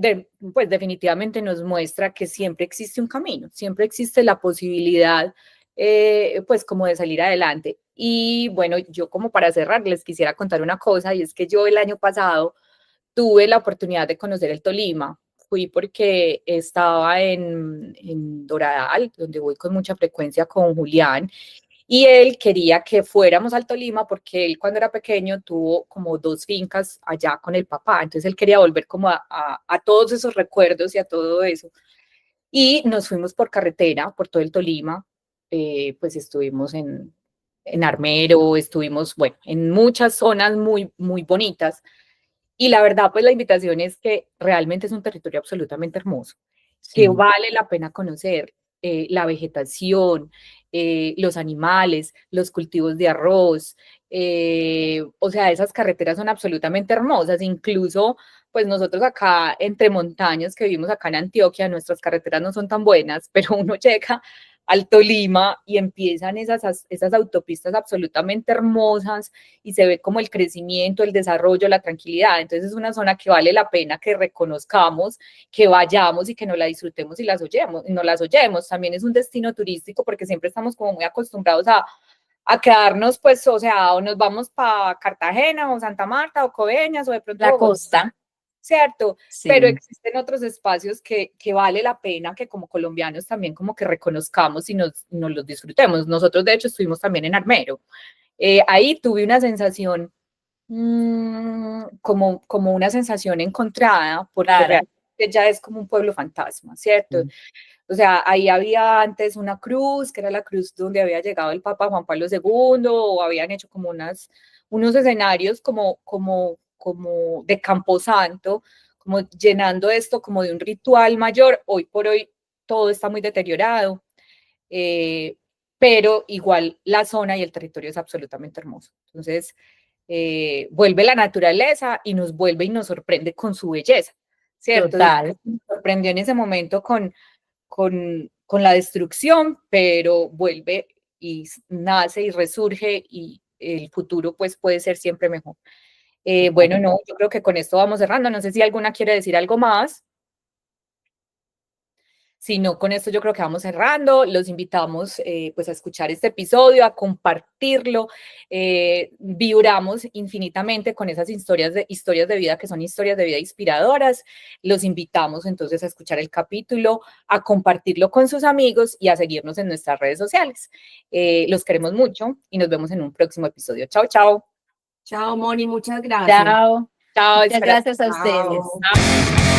pues definitivamente nos muestra que siempre existe un camino, siempre existe la posibilidad, pues como de salir adelante. Y bueno, yo como para cerrar les quisiera contar una cosa, y es que yo el año pasado tuve la oportunidad de conocer el Tolima. Fui porque estaba en Doradal, donde voy con mucha frecuencia con Julián, Y él quería que fuéramos al Tolima porque él cuando era pequeño tuvo como 2 fincas allá con el papá, entonces él quería volver como a todos esos recuerdos y a todo eso. Y nos fuimos por carretera, por todo el Tolima, pues estuvimos en Armero, estuvimos, bueno, en muchas zonas muy, muy bonitas. Y la verdad, pues la invitación es que realmente es un territorio absolutamente hermoso, que Sí. vale la pena conocer la vegetación, los animales, los cultivos de arroz. O sea, esas carreteras son absolutamente hermosas. Incluso, pues nosotros acá entre montañas que vivimos acá en Antioquia, nuestras carreteras no son tan buenas, pero uno llega al Tolima y empiezan esas autopistas absolutamente hermosas y se ve como el crecimiento, el desarrollo, la tranquilidad. Entonces es una zona que vale la pena que reconozcamos, que vayamos y que nos la disfrutemos y no las oyemos. También es un destino turístico porque siempre estamos como muy acostumbrados a quedarnos, pues, o sea, o nos vamos para Cartagena o Santa Marta o Coveñas o de pronto La Bogotá, costa, ¿cierto? sí, Pero existen otros espacios que vale la pena que como colombianos también como que reconozcamos y nos los disfrutemos. Nosotros, de hecho, estuvimos también en Armero. Ahí tuve una sensación como una sensación encontrada, porque claro. realmente ya es como un pueblo fantasma, ¿cierto? Mm. O sea, ahí había antes una cruz, que era la cruz donde había llegado el Papa Juan Pablo II, o habían hecho como unos escenarios como de camposanto, como llenando esto como de un ritual mayor. Hoy por hoy todo está muy deteriorado, eh, pero igual la zona y el territorio es absolutamente hermoso. Entonces, vuelve la naturaleza y nos vuelve y nos sorprende con su belleza, ¿cierto? Total. Nos sorprendió en ese momento con la destrucción, pero vuelve y nace y resurge y el futuro pues puede ser siempre mejor. Bueno, no, yo creo que con esto vamos cerrando. No sé si alguna quiere decir algo más. Si no, con esto yo creo que vamos cerrando. Los invitamos pues a escuchar este episodio, a compartirlo. Vibramos infinitamente con esas historias de vida que son historias de vida inspiradoras. Los invitamos entonces a escuchar el capítulo, a compartirlo con sus amigos y a seguirnos en nuestras redes sociales. Los queremos mucho y nos vemos en un próximo episodio. Chao, chao. Chao, Moni, muchas gracias. Chao. Chao, Muchas espera. gracias a ustedes. Chao. Chao.